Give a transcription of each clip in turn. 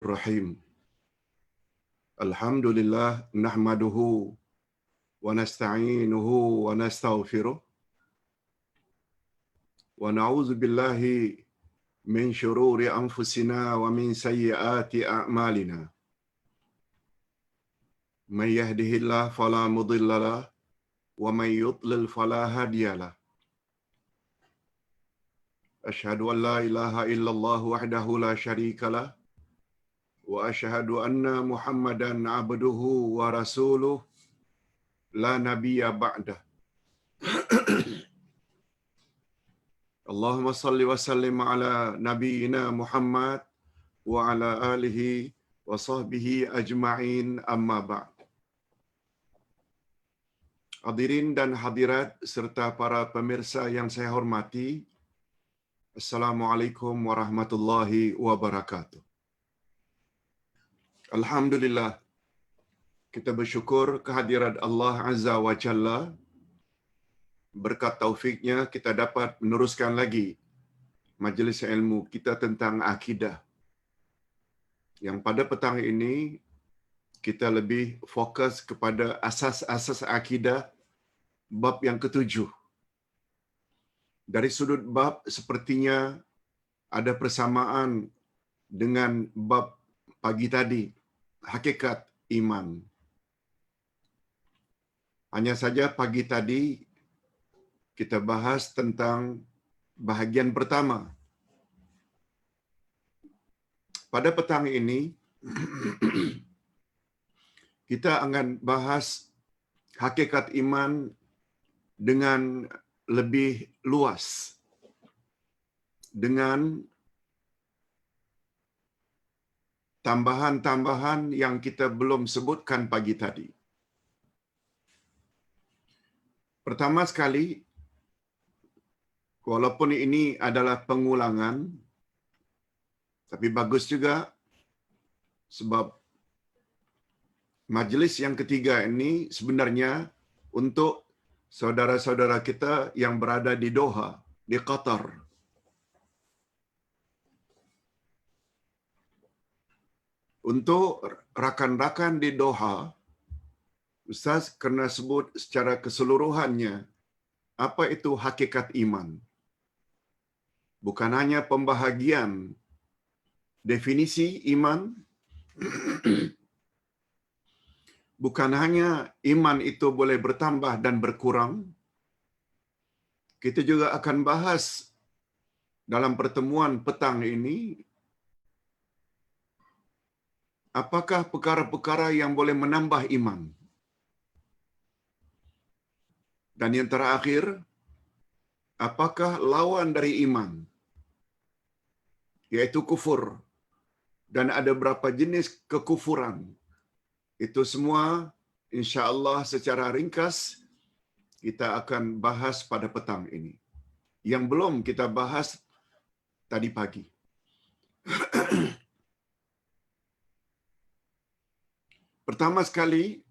Bismillahirrahmanirrahim. Alhamdulillah nahmaduhu wa nasta'inuhu wa nastaghfiruh wa na'udzu billahi min syururi anfusina wa min sayyiati a'malina. May yahdihillahu fala mudilla lahu wa may yudlil fala hadiya lahu. Asyhadu an la ilaha illallah wahdahu la syarika lahu wa asyhadu anna Muhammadan abduhu wa rasuluh la nabiyya ba'dah. Allahumma salli wa sallim ala nabiyyina Muhammad wa ala alihi wa sahbihi ajma'in, amma ba'd. Hadirin dan hadirat serta para pemirsa yang saya hormati, Assalamualaikum warahmatullahi wabarakatuh. Alhamdulillah, kita bersyukur kehadirat Allah Azza wa Jalla. Berkat taufiknya kita dapat meneruskan lagi majlis ilmu kita tentang akidah. Yang pada petang ini kita lebih fokus kepada asas-asas akidah bab yang ketujuh. Dari sudut bab sepertinya ada persamaan dengan bab pagi tadi, hakikat iman. Hanya saja pagi tadi kita bahas tentang bahagian pertama. Pada petang ini kita akan bahas hakikat iman dengan lebih luas, dengan tambahan-tambahan yang kita belum sebutkan pagi tadi. Pertama sekali, walaupun ini adalah pengulangan, tapi bagus juga sebab majlis yang ketiga ini sebenarnya untuk saudara-saudara kita yang berada di Doha, di Qatar. Untuk rakan-rakan di Doha, Ustaz kena sebut secara keseluruhannya apa itu hakikat iman. Bukan hanya pembahagian definisi iman, bukan hanya iman itu boleh bertambah dan berkurang. Kita juga akan bahas dalam pertemuan petang ini apakah perkara-perkara yang boleh menambah iman. Dan yang terakhir, apakah lawan dari iman, yaitu kufur, dan ada berapa jenis kekufuran. Itu semua insya-Allah secara ringkas kita akan bahas pada petang ini. Yang belum kita bahas tadi pagi. Pertama sekali,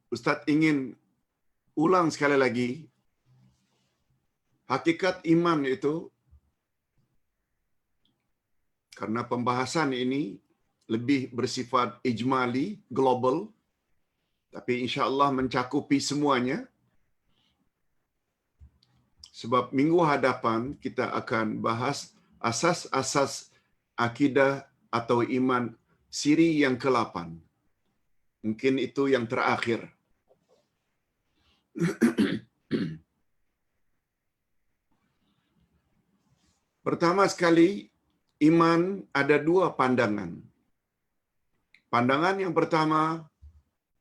Ustaz ingin ulang sekali lagi, hakikat iman itu, karena pembahasan ini lebih bersifat ijmali, global, tapi insya-Allah mencakupi semuanya. Sebab minggu hadapan kita akan bahas asas-asas akidah atau iman siri yang ke-8. Mungkin itu yang terakhir. Pertama sekali, iman ada dua pandangan. Pandangan yang pertama,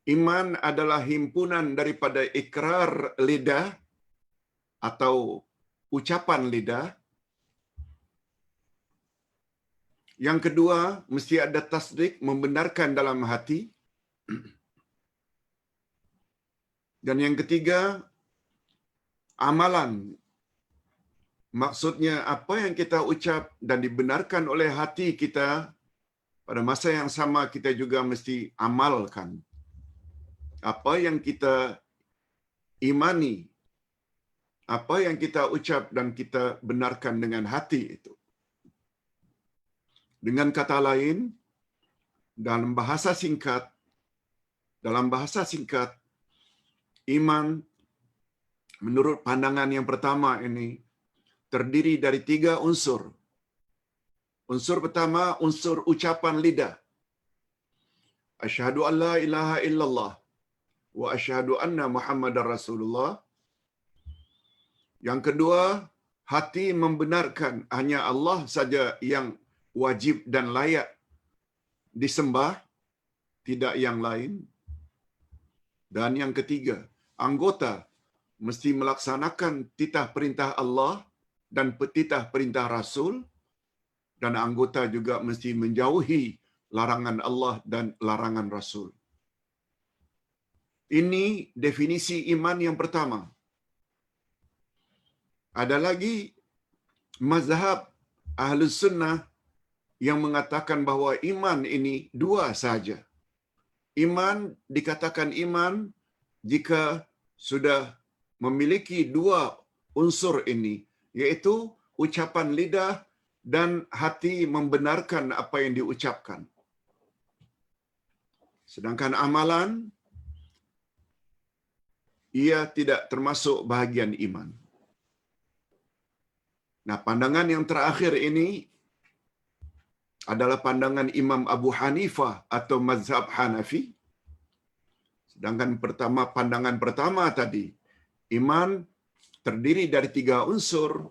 iman adalah himpunan daripada ikrar lidah atau ucapan lidah. Yang kedua, mesti ada tasdik, membenarkan dalam hati. Dan yang ketiga, amalan. Maksudnya apa yang kita ucap dan dibenarkan oleh hati kita, pada masa yang sama kita juga mesti amalkan. Apa yang kita imani, apa yang kita ucap dan kita benarkan dengan hati itu. Dengan kata lain, dalam bahasa singkat, iman menurut pandangan yang pertama ini terdiri dari 3 unsur. Unsur pertama, unsur ucapan lidah. Asyhadu an la ilaha illallah wa asyhadu anna Muhammadar Rasulullah. Yang kedua, hati membenarkan hanya Allah saja yang wajib dan layak disembah, tidak yang lain. Dan yang ketiga, anggota mesti melaksanakan titah perintah Allah dan titah perintah Rasul, dan anggota juga mesti menjauhi larangan Allah dan larangan Rasul. Ini definisi iman yang pertama. Ada lagi mazhab Ahlus Sunnah yang mengatakan bahawa iman ini 2 saja. Iman dikatakan iman jika sudah memiliki 2 unsur ini, yaitu ucapan lidah dan hati membenarkan apa yang diucapkan. Sedangkan amalan, ia tidak termasuk bahagian iman. Nah, pandangan yang terakhir ini adalah pandangan Imam Abu Hanifah atau mazhab Hanafi. Sedangkan pandangan pertama tadi, iman terdiri dari 3 unsur,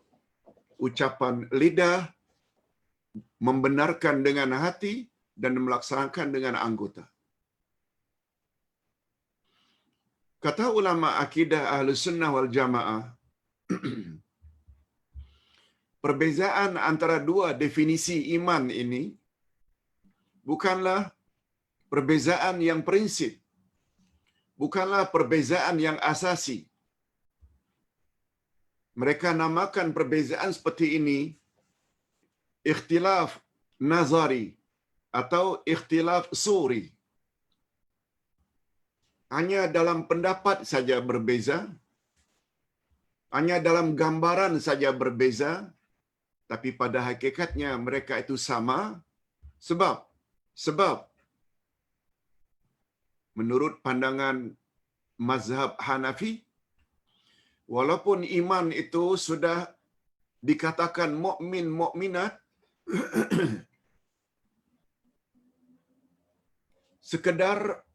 ucapan lidah, membenarkan dengan hati, dan melaksanakan dengan anggota. Kata ulama akidah Ahlus Sunnah wal Jamaah, perbezaan antara 2 definisi iman ini bukanlah perbezaan yang prinsip, bukanlah perbezaan yang asasi. Mereka namakan perbezaan seperti ini ikhtilaf nazari atau ikhtilaf suri. Hanya dalam pendapat saja berbeza, hanya dalam gambaran saja berbeza, tapi pada hakikatnya mereka itu sama. Sebab menurut pandangan mazhab Hanafi, walaupun iman itu sudah dikatakan mukmin mukminat, sekedar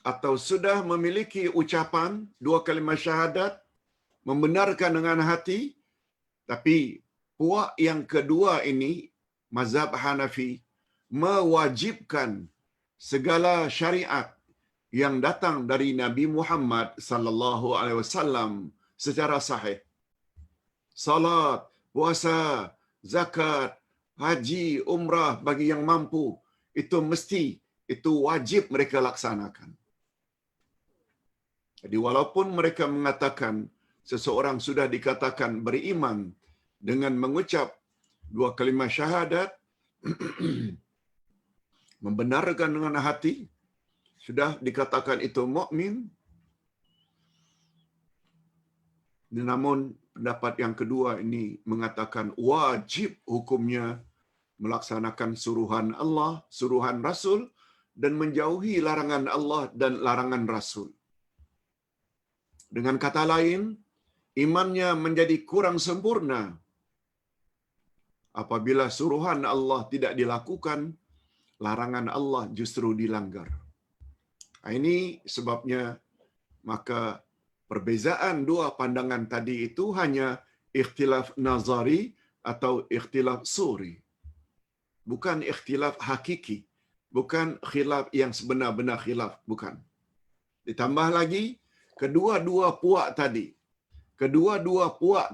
atau sudah memiliki ucapan 2 kalimat syahadat, membenarkan dengan hati, tapi puak yang kedua ini, mazhab Hanafi, mewajibkan segala syariat yang datang dari Nabi Muhammad sallallahu alaihi wasallam secara sahih. Salat, puasa, zakat, haji, umrah bagi yang mampu, itu mesti, itu wajib mereka laksanakan. Jadi walaupun mereka mengatakan seseorang sudah dikatakan beriman dengan mengucap 2 kalimat syahadat, membenarkan dengan hati, sudah dikatakan itu mukmin. Namun pendapat yang kedua ini mengatakan wajib hukumnya melaksanakan suruhan Allah, suruhan Rasul, dan menjauhi larangan Allah dan larangan Rasul. Dengan kata lain, imannya menjadi kurang sempurna apabila suruhan Allah tidak dilakukan, larangan Allah justru dilanggar. Ini sebabnya maka perbezaan 2 pandangan tadi itu hanya ikhtilaf nazari atau ikhtilaf suri. Bukan ikhtilaf hakiki, bukan khilaf yang sebenar-benar khilaf, bukan. Ditambah lagi, kedua-dua puak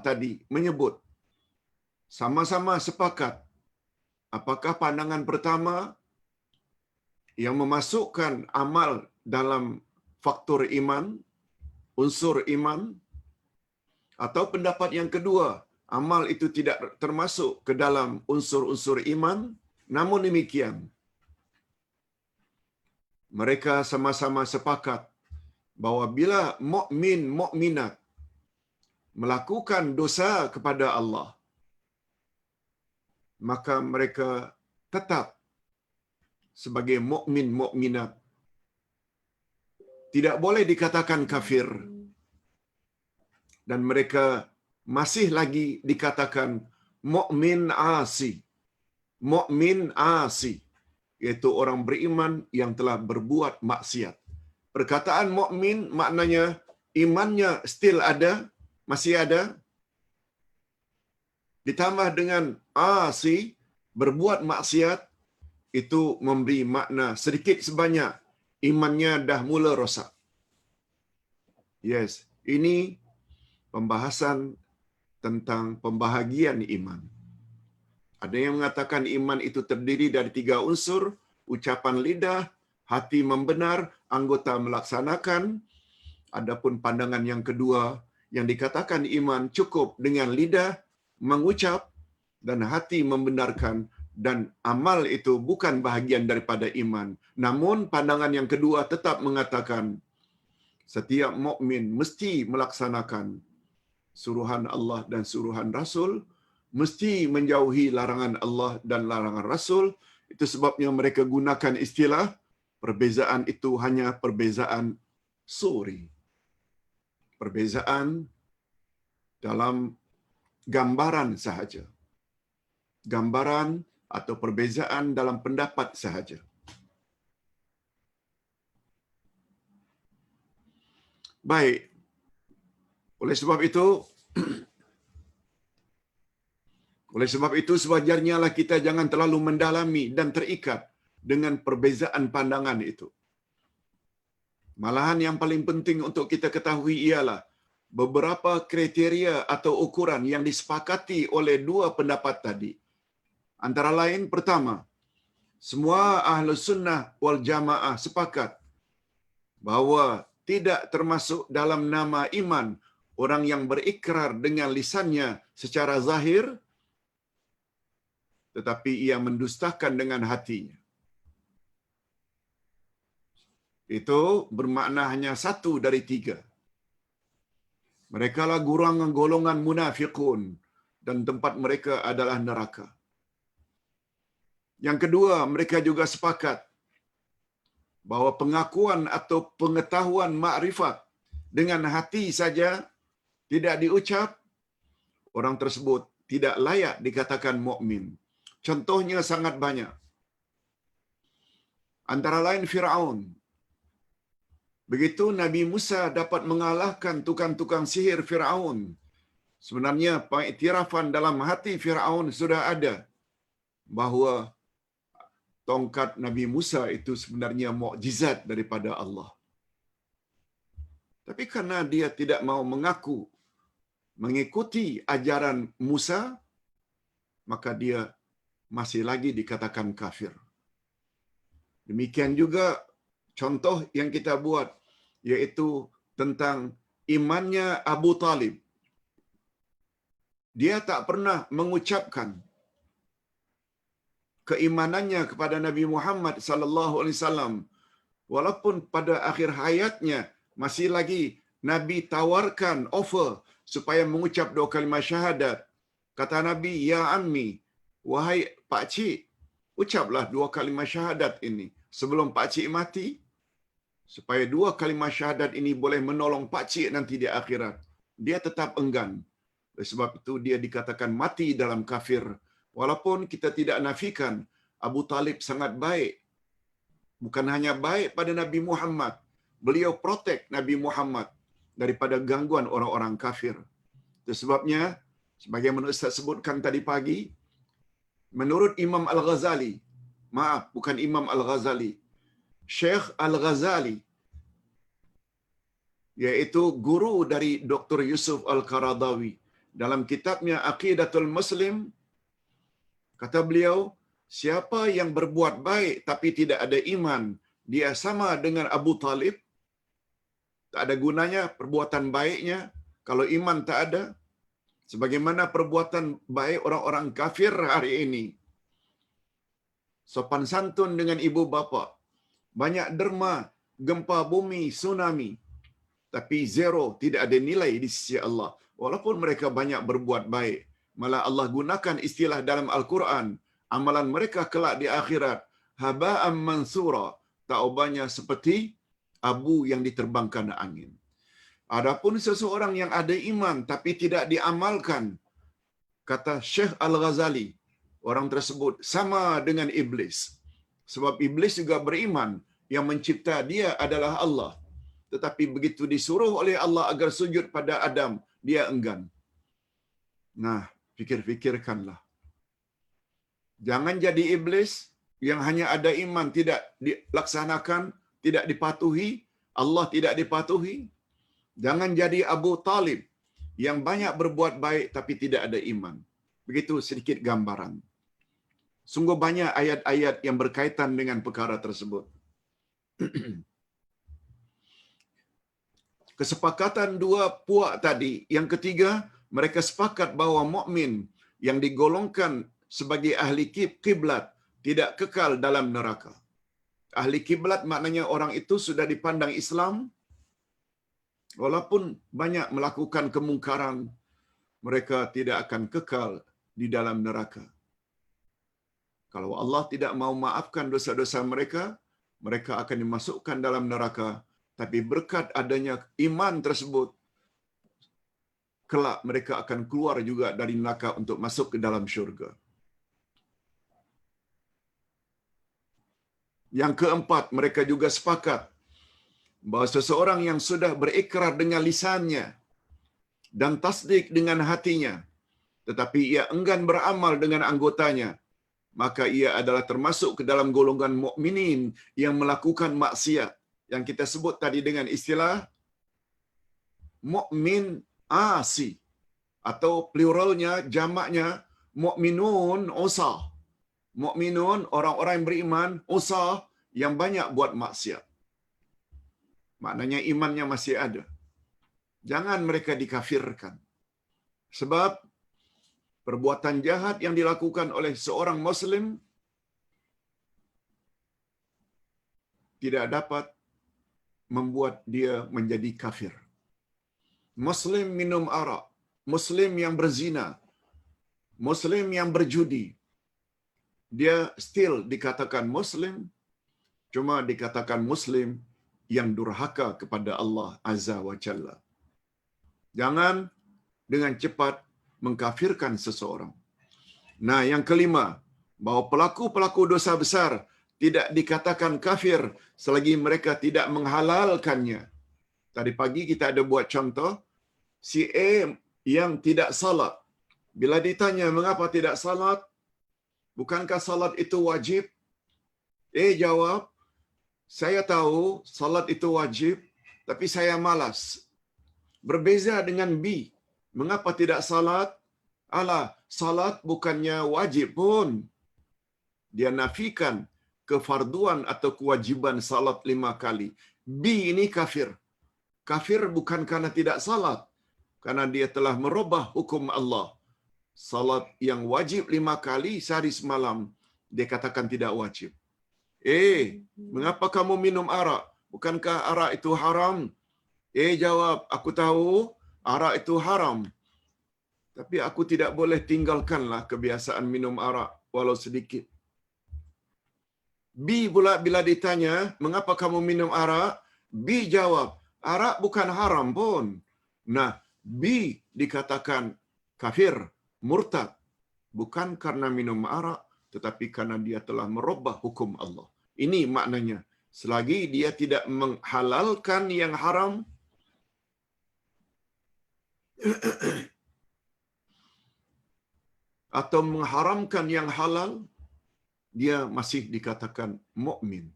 tadi menyebut, sama-sama sepakat, apakah pandangan pertama yang memasukkan amal dalam faktor iman, unsur iman, atau pendapat yang kedua, amal itu tidak termasuk ke dalam unsur-unsur iman. Namun demikian, mereka sama-sama sepakat bahawa bila mukmin mukminat melakukan dosa kepada Allah, maka mereka tetap sebagai mukmin mukminat. Tidak boleh dikatakan kafir dan mereka masih lagi dikatakan mukmin asi. Mukmin asi iaitu orang beriman yang telah berbuat maksiat. Perkataan mukmin maknanya imannya still ada, masih ada. Ditambah dengan asi, berbuat maksiat, itu memberi makna sedikit sebanyak imannya dah mula rosak. Yes, ini pembahasan tentang pembahagian iman. Ada yang mengatakan iman itu terdiri dari 3 unsur, ucapan lidah, hati membenar, anggota melaksanakan. Adapun pandangan yang kedua, yang dikatakan iman cukup dengan lidah mengucap dan hati membenarkan, dan amal itu bukan bahagian daripada iman. Namun pandangan yang kedua tetap mengatakan setiap mukmin mesti melaksanakan suruhan Allah dan suruhan Rasul, mesti menjauhi larangan Allah dan larangan Rasul. Itu sebabnya mereka gunakan istilah perbezaan itu hanya perbezaan suri. Perbezaan dalam gambaran sahaja. Gambaran atau perbezaan dalam pendapat sahaja. Baik. Oleh sebab itu sewajarnya lah kita jangan terlalu mendalami dan terikat dengan perbezaan pandangan itu. Malahan yang paling penting untuk kita ketahui ialah beberapa kriteria atau ukuran yang disepakati oleh dua pendapat tadi. Antara lain, pertama, semua Ahlus Sunnah wal Jamaah sepakat bahawa tidak termasuk dalam nama iman orang yang berikrar dengan lisannya secara zahir, tetapi ia mendustakan dengan hatinya. Itu bermakna hanya 1 dari 3. Mereka lah golongan munafiqun dan tempat mereka adalah neraka. Yang kedua, mereka juga sepakat bahawa pengakuan atau pengetahuan makrifat dengan hati saja tidak diucap, orang tersebut tidak layak dikatakan mukmin. Contohnya sangat banyak. Antara lain Firaun. Begitu Nabi Musa dapat mengalahkan tukang-tukang sihir Firaun, sebenarnya pengiktirafan dalam hati Firaun sudah ada bahawa tongkat Nabi Musa itu sebenarnya mukjizat daripada Allah. Tapi karena dia tidak mau mengaku mengikuti ajaran Musa, maka dia masih lagi dikatakan kafir. Demikian juga contoh yang kita buat, yaitu tentang imannya Abu Talib. Dia tak pernah mengucapkan keimanannya kepada Nabi Muhammad sallallahu alaihi wasallam, walaupun pada akhir hayatnya masih lagi Nabi tawarkan offer supaya mengucap 2 kalimah syahadat. Kata Nabi, ya ammi, wahai pak cik, ucaplah 2 kalimah syahadat ini sebelum pak cik mati, supaya 2 kalimah syahadat ini boleh menolong pak cik nanti di akhirat. Dia tetap enggan. Oleh sebab itu dia dikatakan mati dalam kafir. Walaupun kita tidak nafikan Abu Talib sangat baik. Bukan hanya baik pada Nabi Muhammad, beliau protect Nabi Muhammad daripada gangguan orang-orang kafir. Itu sebabnya, sebagaimana Ustaz sebutkan tadi pagi, menurut Imam Al-Ghazali, maaf, bukan Imam Al-Ghazali, Syekh Al-Ghazali, yaitu guru dari Dr. Yusuf Al-Qaradawi, dalam kitabnya Aqidatul Muslim, kata beliau, siapa yang berbuat baik tapi tidak ada iman, dia sama dengan Abu Talib. Tak ada gunanya perbuatan baiknya kalau iman tak ada. Sebagaimana perbuatan baik orang-orang kafir hari ini. Sopan santun dengan ibu bapa. Banyak derma, gempa bumi, tsunami. Tapi zero, tidak ada nilai di sisi Allah. Walaupun mereka banyak berbuat baik. Malah Allah gunakan istilah dalam Al-Quran. Amalan mereka kelak di akhirat haba'an mansura, taubatnya seperti abu yang diterbangkan angin. Adapun seseorang yang ada iman tapi tidak diamalkan, kata Syekh Al-Ghazali, orang tersebut sama dengan iblis. Sebab iblis juga beriman yang mencipta dia adalah Allah. Tetapi begitu disuruh oleh Allah agar sujud pada Adam, dia enggan. Nah, fikir-fikirkanlah. Jangan jadi iblis yang hanya ada iman tidak dilaksanakan, tidak dipatuhi, Allah tidak dipatuhi. Jangan jadi Abu Talib yang banyak berbuat baik tapi tidak ada iman. Begitu sedikit gambaran. Sungguh banyak ayat-ayat yang berkaitan dengan perkara tersebut. Kesepakatan dua puak tadi. Yang ketiga, mereka sepakat bahawa mukmin yang digolongkan sebagai ahli kiblat tidak kekal dalam neraka. Ahli kiblat maknanya orang itu sudah dipandang Islam, walaupun banyak melakukan kemungkaran, mereka tidak akan kekal di dalam neraka. Kalau Allah tidak mau maafkan dosa-dosa mereka, mereka akan dimasukkan dalam neraka. Tapi berkat adanya iman tersebut, kelak mereka akan keluar juga dari neraka untuk masuk ke dalam syurga. Yang keempat, mereka juga sepakat bahawa seseorang yang sudah berikrar dengan lisannya dan tasdik dengan hatinya, tetapi ia enggan beramal dengan anggotanya, maka ia adalah termasuk ke dalam golongan mukminin yang melakukan maksiat. Yang kita sebut tadi dengan istilah mukmin asi, atau pluralnya, jamaknya mukminun usah. Mukminun, orang-orang yang beriman, usah, yang banyak buat maksiat. Maknanya imannya masih ada. Jangan mereka dikafirkan. Sebab perbuatan jahat yang dilakukan oleh seorang Muslim tidak dapat membuat dia menjadi kafir. Muslim minum arak, Muslim yang berzina, Muslim yang berjudi, dia still dikatakan Muslim, cuma dikatakan Muslim yang durhaka kepada Allah Azza wa Jalla. Jangan dengan cepat mengkafirkan seseorang. Nah, yang kelima, bahawa pelaku-pelaku dosa besar tidak dikatakan kafir selagi mereka tidak menghalalkannya. Tadi pagi kita ada buat contoh, si A yang tidak salat. Bila ditanya mengapa tidak salat, bukankah salat itu wajib? A jawab, saya tahu salat itu wajib, tapi saya malas. Berbeza dengan B, mengapa tidak salat? Alah, salat bukannya wajib pun. Dia nafikan kefarduan atau kewajiban salat 5 kali. B ini kafir. Kafir bukan karena tidak salat, karena dia telah merubah hukum Allah. Salat yang wajib 5 kali sehari semalam, dia katakan tidak wajib. Mengapa kamu minum arak? Bukankah arak itu haram? Jawab, aku tahu arak itu haram, tapi aku tidak boleh tinggalkanlah kebiasaan minum arak walau sedikit. B pula bila ditanya, mengapa kamu minum arak? B jawab, arak bukan haram pun. Nah, B dikatakan kafir, murtad, bukan karena minum arak, tetapi karena dia telah merubah hukum Allah. Ini maknanya, selagi dia tidak menghalalkan yang haram, atau mengharamkan yang halal, dia masih dikatakan mukmin.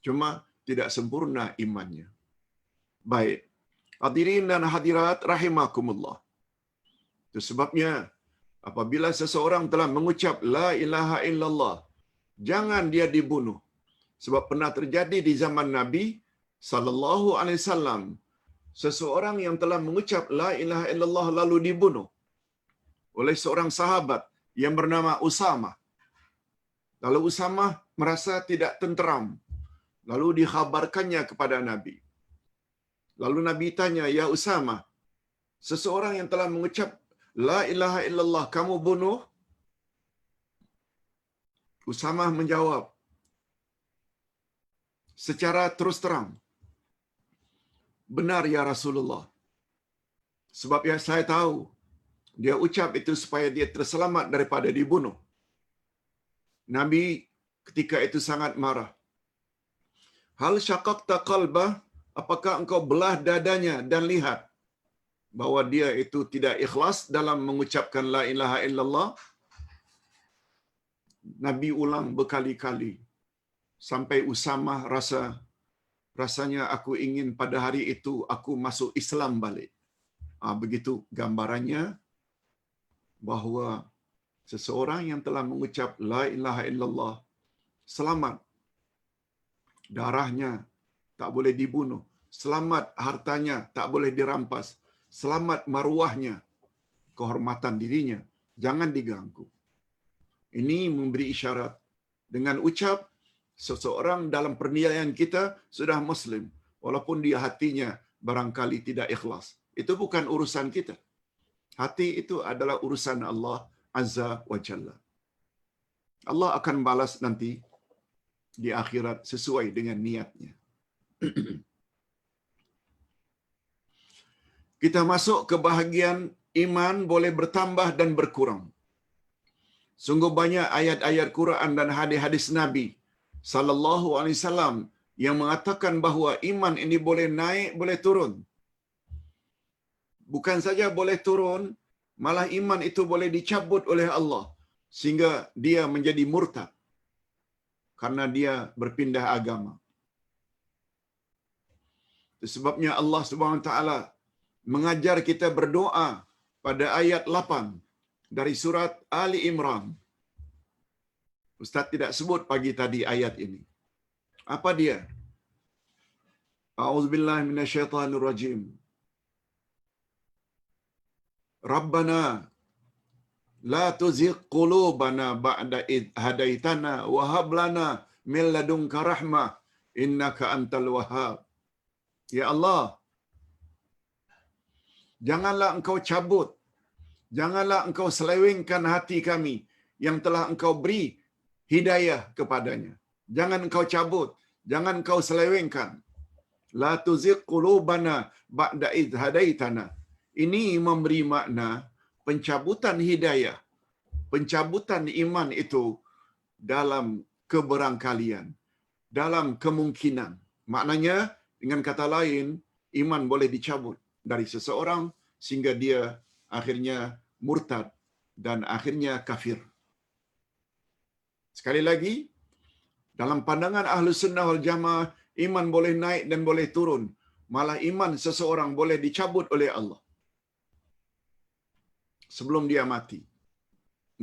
Cuma tidak sempurna imannya. Baik. Hadirin dan hadirat rahimakumullah. Itu sebabnya apabila seseorang telah mengucap la ilaha illallah, jangan dia dibunuh. Sebab pernah terjadi di zaman Nabi sallallahu alaihi wasallam, seseorang yang telah mengucap la ilaha illallah lalu dibunuh oleh seorang sahabat yang bernama Usamah. Lalu Usamah merasa tidak tenteram. Lalu dikhabarkannya kepada Nabi. Lalu Nabi tanya, ya Usamah, seseorang yang telah mengucap la ilaha illallah kamu bunuh? Usamah menjawab, secara terus terang, benar ya Rasulullah. Sebab yang saya tahu, dia ucap itu supaya dia terselamat daripada dibunuh. Nabi ketika itu sangat marah. Hal syaqaqta qalbah, apakah engkau belah dadanya dan lihat bahwa dia itu tidak ikhlas dalam mengucapkan la ilaha illallah? Nabi ulang berkali-kali sampai Usamah rasanya aku ingin pada hari itu aku masuk Islam balik. Begitu gambarannya bahawa seseorang yang telah mengucap la ilaha illallah selamat, darahnya tak boleh dibunuh, selamat hartanya tak boleh dirampas, selamat maruahnya, kehormatan dirinya jangan diganggu. Ini memberi isyarat dengan ucap seseorang dalam penilaian kita sudah Muslim, walaupun dia hatinya barangkali tidak ikhlas. Itu bukan urusan kita. Hati itu adalah urusan Allah Azza wa Jalla. Allah akan balas nanti di akhirat sesuai dengan niatnya. Kita masuk ke bahagian iman boleh bertambah dan berkurang. Sungguh banyak ayat-ayat Quran dan hadis-hadis Nabi sallallahu alaihi wasallam yang mengatakan bahawa iman ini boleh naik, boleh turun. Bukan saja boleh turun, malah iman itu boleh dicabut oleh Allah sehingga dia menjadi murtad karena dia berpindah agama. Itu sebabnya Allah Subhanahu wa taala mengajar kita berdoa pada ayat 8 dari surat Ali Imran. Ustaz tidak sebut pagi tadi ayat ini. Apa dia? A'udzubillahi minasyaitonirrajim. Rabbana la tuzigh qulubana ba'da id hadaitana wa hab lana min ladunka rahmah innaka antal wahhab. Ya Allah, janganlah engkau cabut, janganlah engkau selewengkan hati kami yang telah engkau beri hidayah kepadanya. Jangan engkau cabut, jangan engkau selewengkan. La tuzigh qulubana ba'da id hadaitana. Ini memberi makna pencabutan hidayah, pencabutan iman itu dalam keberangkalian, dalam kemungkinan. Maknanya, dengan kata lain, iman boleh dicabut dari seseorang sehingga dia akhirnya murtad dan akhirnya kafir. Sekali lagi, dalam pandangan Ahlus Sunnah wal Jamaah, iman boleh naik dan boleh turun. Malah iman seseorang boleh dicabut oleh Allah sebelum dia mati.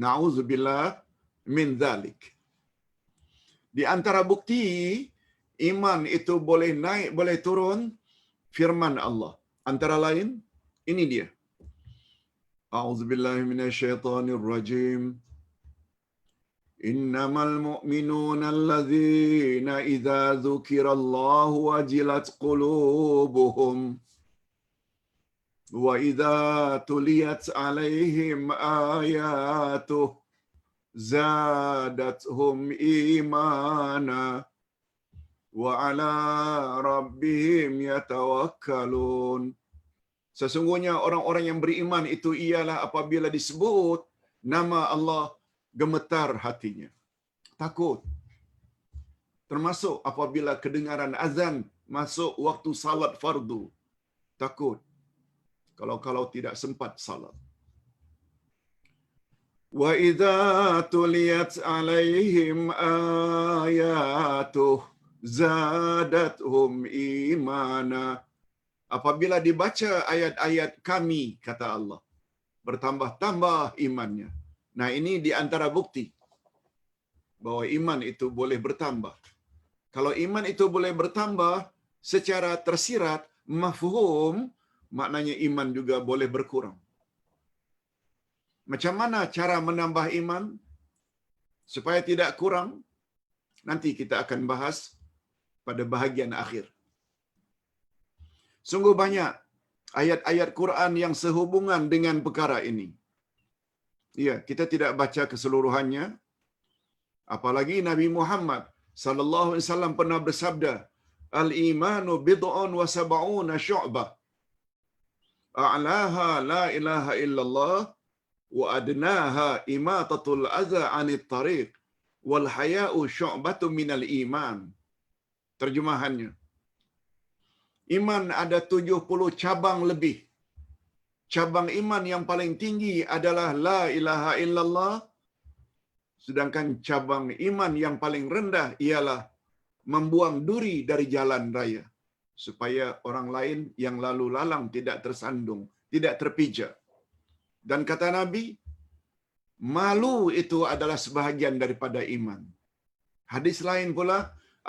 Na'udzubillah min dzalik. Di antara bukti iman itu boleh naik, boleh turun, firman Allah. Antara lain, ini dia. A'udzubillahi minasyaitonirrajim. Innamal mu'minuna alladzina idza dzukirallahu wajilat qulubuhum wa idza tuliyat 'alaihim ayatuh zadatuhum imana wa 'ala rabbihim yatawakkalun. Sesungguhnya orang-orang yang beriman itu ialah apabila disebut nama Allah gemetar hatinya, takut. Termasuk apabila kedengaran azan masuk waktu salat fardu, takut. Kalau tidak sempat salat. Wa idza tuliyat 'alaihim ayatuh zadatuhum imana. Apabila dibaca ayat-ayat kami, kata Allah, bertambah-tambah imannya. Nah, ini di antara bukti bahwa iman itu boleh bertambah. Kalau iman itu boleh bertambah secara tersirat, mafhum, maknanya iman juga boleh berkurang. Macam mana cara menambah iman supaya tidak kurang? Nanti kita akan bahas pada bahagian akhir. Sungguh banyak ayat-ayat Quran yang sehubungan dengan perkara ini. Ya, kita tidak baca keseluruhannya. Apalagi Nabi Muhammad sallallahu alaihi wasallam pernah bersabda, "Al-imanu bid'un wa sab'una syu'bah. A'laha la ilaha illallah wa adnaha imatatul adza 'anit tariq wal haya'u syu'batun minal iman." Terjemahannya, iman ada 70 cabang lebih. Cabang iman yang paling tinggi adalah la ilaha illallah, sedangkan cabang iman yang paling rendah ialah membuang duri dari jalan raya supaya orang lain yang lalu lalang tidak tersandung, tidak terpijak. Dan kata Nabi, malu itu adalah sebahagian daripada iman. Hadis lain pula,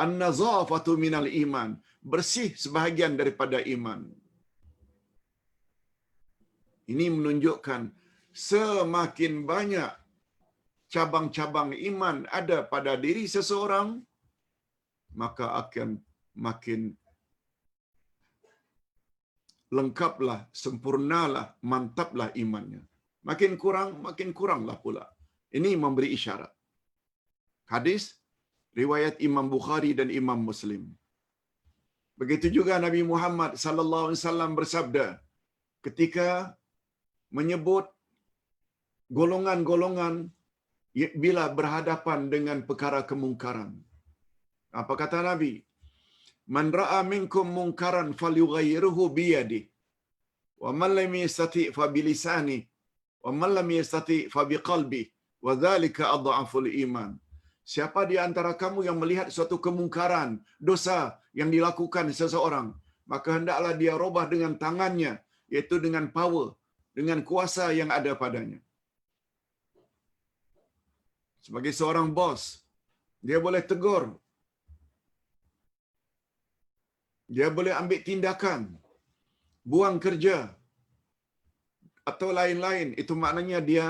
an-nazafatu minal iman, bersih sebahagian daripada iman. Ini menunjukkan semakin banyak cabang-cabang iman ada pada diri seseorang, maka akan makin lengkaplah, sempurnalah, mantaplah imannya. Makin kuranglah pula. Ini memberi isyarat. Hadis riwayat Imam Bukhari dan Imam Muslim. Begitu juga Nabi Muhammad sallallahu alaihi wasallam bersabda ketika menyebut golongan-golongan bila berhadapan dengan perkara kemungkaran. Apa kata Nabi? Man ra'a minkum munkaran falyughayyirhu bi yadihi wa man lam yastati' fa bi lisanihi wa man lam yastati' fa bi qalbihi wa dzalika adhaful iman. Siapa di antara kamu yang melihat suatu kemungkaran, dosa yang dilakukan seseorang, maka hendaklah dia robah dengan tangannya, iaitu dengan power, dengan kuasa yang ada padanya. Sebagai seorang bos, dia boleh tegur, dia boleh ambil tindakan, buang kerja, atau lain-lain. Itu maknanya dia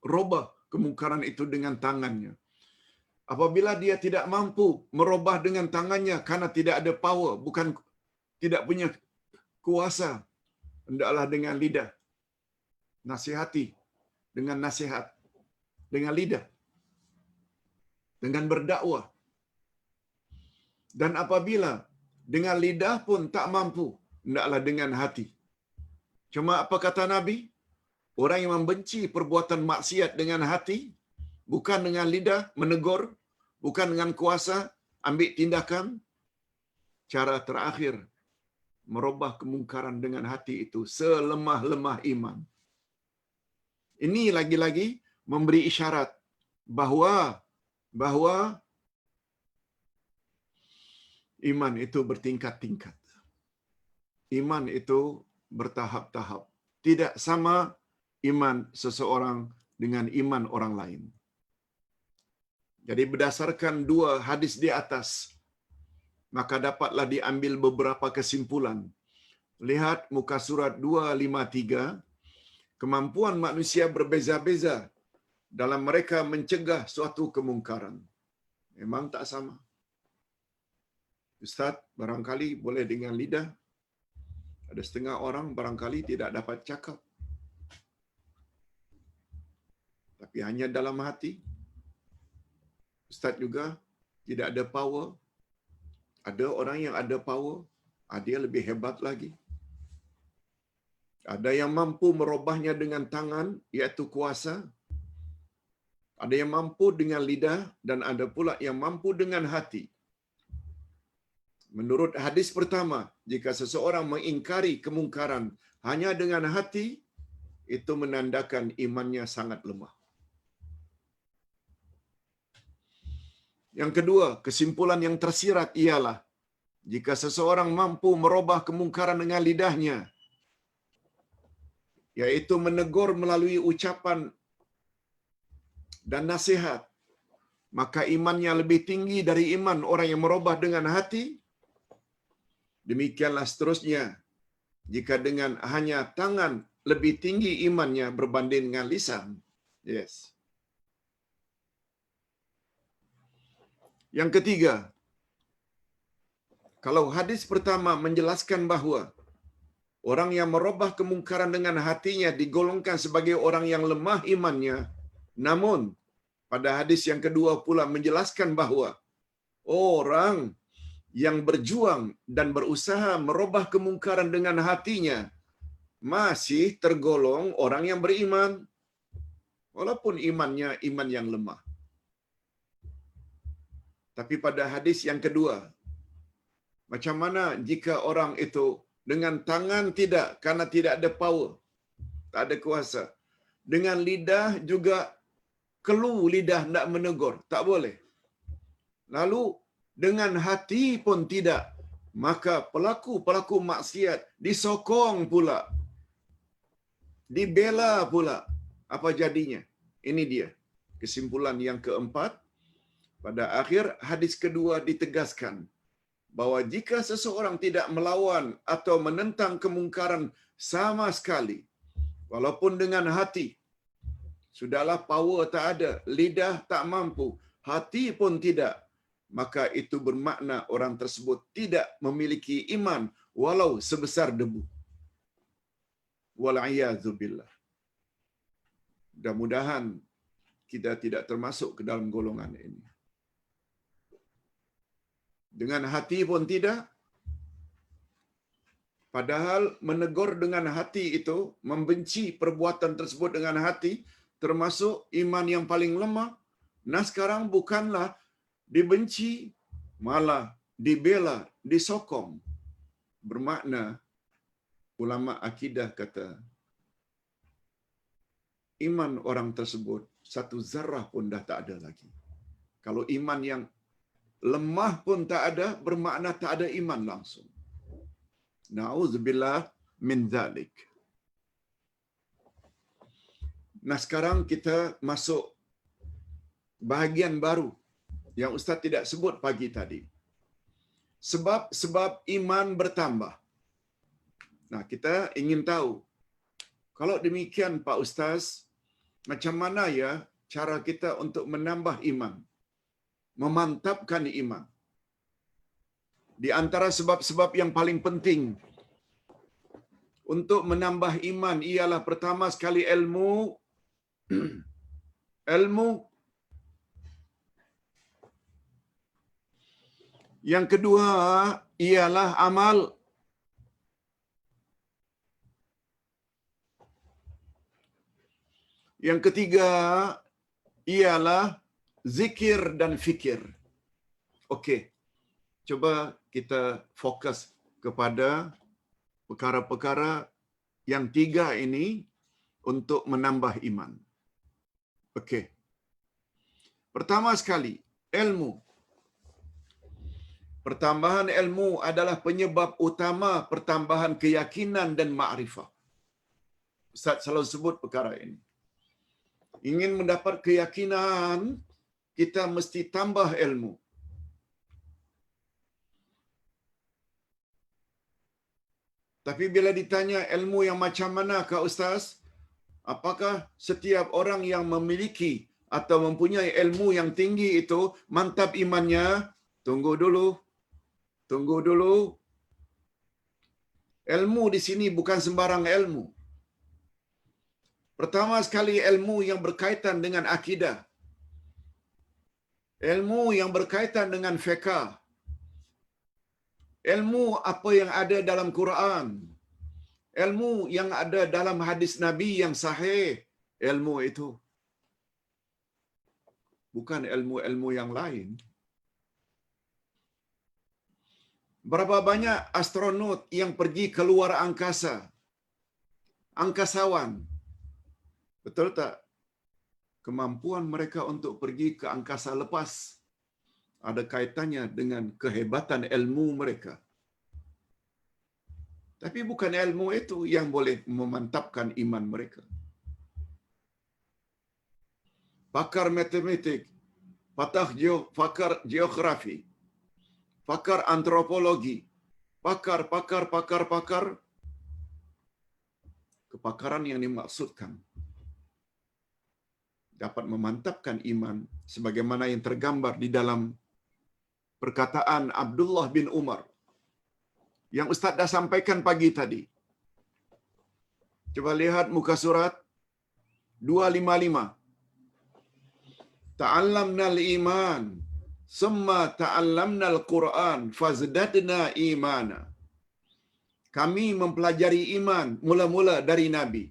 robah kemungkaran itu dengan tangannya. Apabila dia tidak mampu merubah dengan tangannya karena tidak ada power, bukan tidak punya kuasa, hendaklah dengan lidah. Nasihati dengan nasihat, dengan lidah, dengan berdakwah. Dan apabila dengan lidah pun tak mampu, hendaklah dengan hati. Cuma apa kata Nabi? Orang yang membenci perbuatan maksiat dengan hati, bukan dengan lidah menegur, bukan dengan kuasa ambil tindakan, cara terakhir merubah kemungkaran dengan hati itu selemah-lemah iman. Ini lagi-lagi memberi isyarat bahwa iman itu bertingkat-tingkat. Iman itu bertahap-tahap. Tidak sama iman seseorang dengan iman orang lain. Jadi berdasarkan dua hadis di atas, maka dapatlah diambil beberapa kesimpulan. Lihat muka surat 253, kemampuan manusia berbeza-beza dalam mereka mencegah suatu kemungkaran. Memang tak sama. Ustaz, barangkali boleh dengan lidah. Ada setengah orang barangkali tidak dapat cakap. Tapi hanya dalam hati. Ustaz juga tidak ada power. Ada orang yang ada power, dia lebih hebat lagi. Ada yang mampu merubahnya dengan tangan, iaitu kuasa. Ada yang mampu dengan lidah, dan ada pula yang mampu dengan hati. Menurut hadis pertama, jika seseorang mengingkari kemungkaran hanya dengan hati, itu menandakan imannya sangat lemah. Yang kedua, kesimpulan yang tersirat ialah jika seseorang mampu merubah kemungkaran dengan lidahnya, yaitu menegur melalui ucapan dan nasihat, maka imannya lebih tinggi dari iman orang yang merubah dengan hati. Demikianlah seterusnya, jika dengan hanya tangan lebih tinggi imannya berbanding dengan lisan. Yes. Yang ketiga, kalau hadis pertama menjelaskan bahawa orang yang merubah kemungkaran dengan hatinya digolongkan sebagai orang yang lemah imannya, namun Pada hadis yang kedua pula menjelaskan bahawa orang yang berjuang dan berusaha merubah kemungkaran dengan hatinya masih tergolong orang yang beriman, walaupun imannya iman yang lemah. Tapi pada hadis yang kedua, macam mana jika orang itu dengan tangan tidak, karena tidak ada power, tak ada kuasa. Dengan lidah juga kelu lidah tidak menegur, tak boleh. Lalu dengan hati pun tidak, maka pelaku-pelaku maksiat disokong pula, dibela pula. Apa jadinya? Ini dia kesimpulan yang keempat. Pada akhir hadis kedua ditegaskan bahwa jika seseorang tidak melawan atau menentang kemungkaran sama sekali, walaupun dengan hati, sudahlah power tak ada, lidah tak mampu, hati pun tidak, maka itu bermakna orang tersebut tidak memiliki iman walau sebesar debu. Wal'iyadzubillah. Mudah-mudahan kita tidak termasuk ke dalam golongan ini. Dengan hati pun tidak, padahal menegur dengan hati itu, membenci perbuatan tersebut dengan hati, termasuk iman yang paling lemah. Nah sekarang bukanlah dibenci, malah dibela, disokong. Bermakna, ulama akidah kata, iman orang tersebut satu zarah pun dah tak ada lagi. Kalau iman yang lemah pun tak ada, bermakna tak ada iman langsung. Na'udzubillah min dzalik. Nah sekarang kita masuk bahagian baru yang Ustaz tidak sebut pagi tadi. Sebab iman bertambah. Nah kita ingin tahu, kalau demikian Pak Ustaz, macam mana ya cara kita untuk menambah iman, memantapkan iman? Di antara sebab-sebab yang paling penting untuk menambah iman ialah pertama sekali ilmu. Ilmu. Yang kedua ialah amal. Yang ketiga ialah zikir dan fikir. Okey. Coba kita fokus kepada perkara-perkara yang tiga ini untuk menambah iman. Okey. Pertama sekali, ilmu. Pertambahan ilmu adalah penyebab utama pertambahan keyakinan dan ma'rifah. Ustaz selalu sebut perkara ini. Ingin mendapat keyakinan, kita mesti tambah ilmu. Tapi bila ditanya ilmu yang macam mana Kak Ustaz? Apakah setiap orang yang memiliki atau mempunyai ilmu yang tinggi itu mantap imannya? Tunggu dulu. Tunggu dulu. Ilmu di sini bukan sembarang ilmu. Pertama sekali ilmu yang berkaitan dengan akidah. Ilmu yang berkaitan dengan fiqh. Ilmu apa yang ada dalam Quran. Ilmu yang ada dalam hadis Nabi yang sahih. Ilmu itu. Bukan ilmu-ilmu yang lain. Berapa banyak astronot yang pergi keluar angkasa? Angkasawan. Betul tak? Kemampuan mereka untuk pergi ke angkasa lepas ada kaitannya dengan kehebatan ilmu mereka. Tapi bukan ilmu itu yang boleh memantapkan iman mereka. Pakar matematik, pakar geografi, pakar antropologi, pakar, kepakaran yang dimaksudkan dapat memantapkan iman sebagaimana yang tergambar di dalam perkataan Abdullah bin Umar yang Ustaz dah sampaikan pagi tadi. Coba lihat muka surat 255. ta'allamna al-iman, summa ta'allamna al-Quran, fazdadna imana. Kami mempelajari iman mula-mula dari Nabi.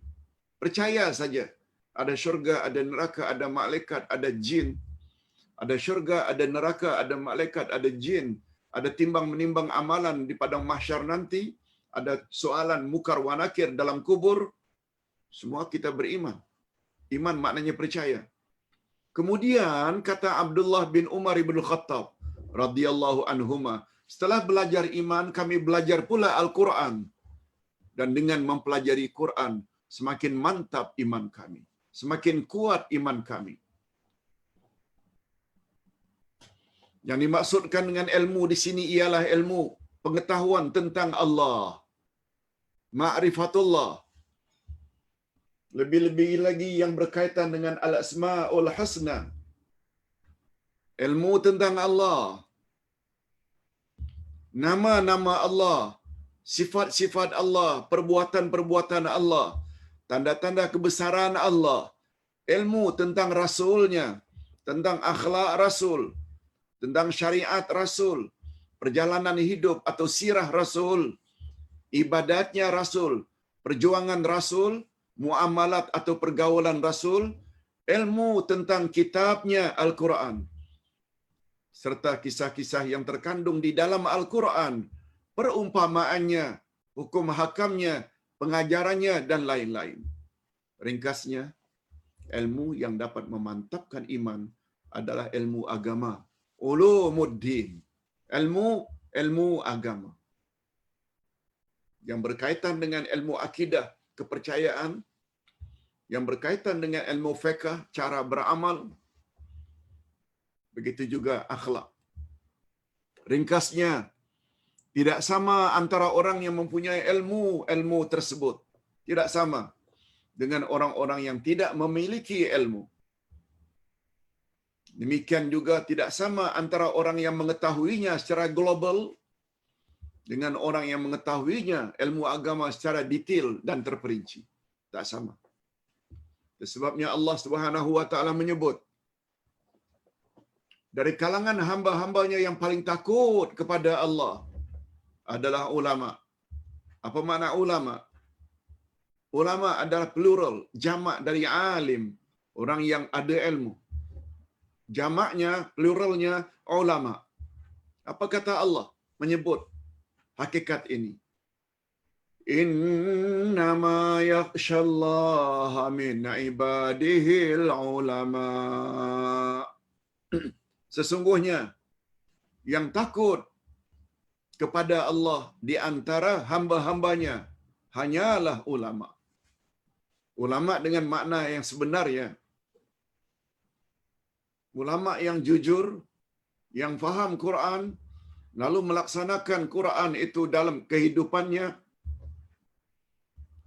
Percaya saja. Ada syurga, ada neraka, ada malaikat, ada jin. Ada syurga, ada neraka, ada malaikat, ada jin. Ada timbang menimbang amalan di padang mahsyar nanti. Ada soalan mukar wa nakir dalam kubur. Semua kita beriman. Iman maknanya percaya. Kemudian kata Abdullah bin Umar bin Khattab radhiyallahu anhuma, setelah belajar iman kami belajar pula Al-Quran, dan dengan mempelajari Quran semakin mantap iman kami, semakin kuat iman kami. Yang dimaksudkan dengan ilmu di sini ialah ilmu pengetahuan tentang Allah, ma'rifatullah. Lebih-lebih lagi yang berkaitan dengan al-asma'ul husna. Ilmu tentang Allah, nama-nama Allah, sifat-sifat Allah, perbuatan-perbuatan Allah, tanda-tanda kebesaran Allah, ilmu tentang Rasulnya, tentang akhlak Rasul, tentang syariat Rasul, perjalanan hidup atau sirah Rasul, ibadatnya Rasul, perjuangan Rasul, muamalat atau pergaulan Rasul, ilmu tentang kitabnya Al-Quran, serta kisah-kisah yang terkandung di dalam Al-Quran, perumpamaannya, hukum hakamnya, pengajarannya, dan lain-lain. Ringkasnya, ilmu yang dapat memantapkan iman adalah ilmu agama. Ulumuddin. Ilmu agama. Yang berkaitan dengan ilmu akidah, kepercayaan, yang berkaitan dengan ilmu fiqh, cara beramal, begitu juga akhlak. Ringkasnya, tidak sama antara orang yang mempunyai ilmu tersebut. Tidak sama dengan orang-orang yang tidak memiliki ilmu. Demikian juga tidak sama antara orang yang mengetahuinya secara global dengan orang yang mengetahuinya ilmu agama secara detail dan terperinci. Tak sama. Sebabnya Allah Subhanahu wa taala menyebut, dari kalangan hamba-hambanya yang paling takut kepada Allah adalah ulama. Apa makna ulama? Ulama adalah plural, jamak dari alim, orang yang ada ilmu. Jamaknya, pluralnya ulama. Apa kata Allah menyebut hakikat ini? Innama yakhshallaha min ibadihil ulama. Sesungguhnya yang takut kepada Allah di antara hamba-hambanya hanyalah ulama. Ulama dengan makna yang sebenarnya. Ulama yang jujur, yang faham Quran, lalu melaksanakan Quran itu dalam kehidupannya.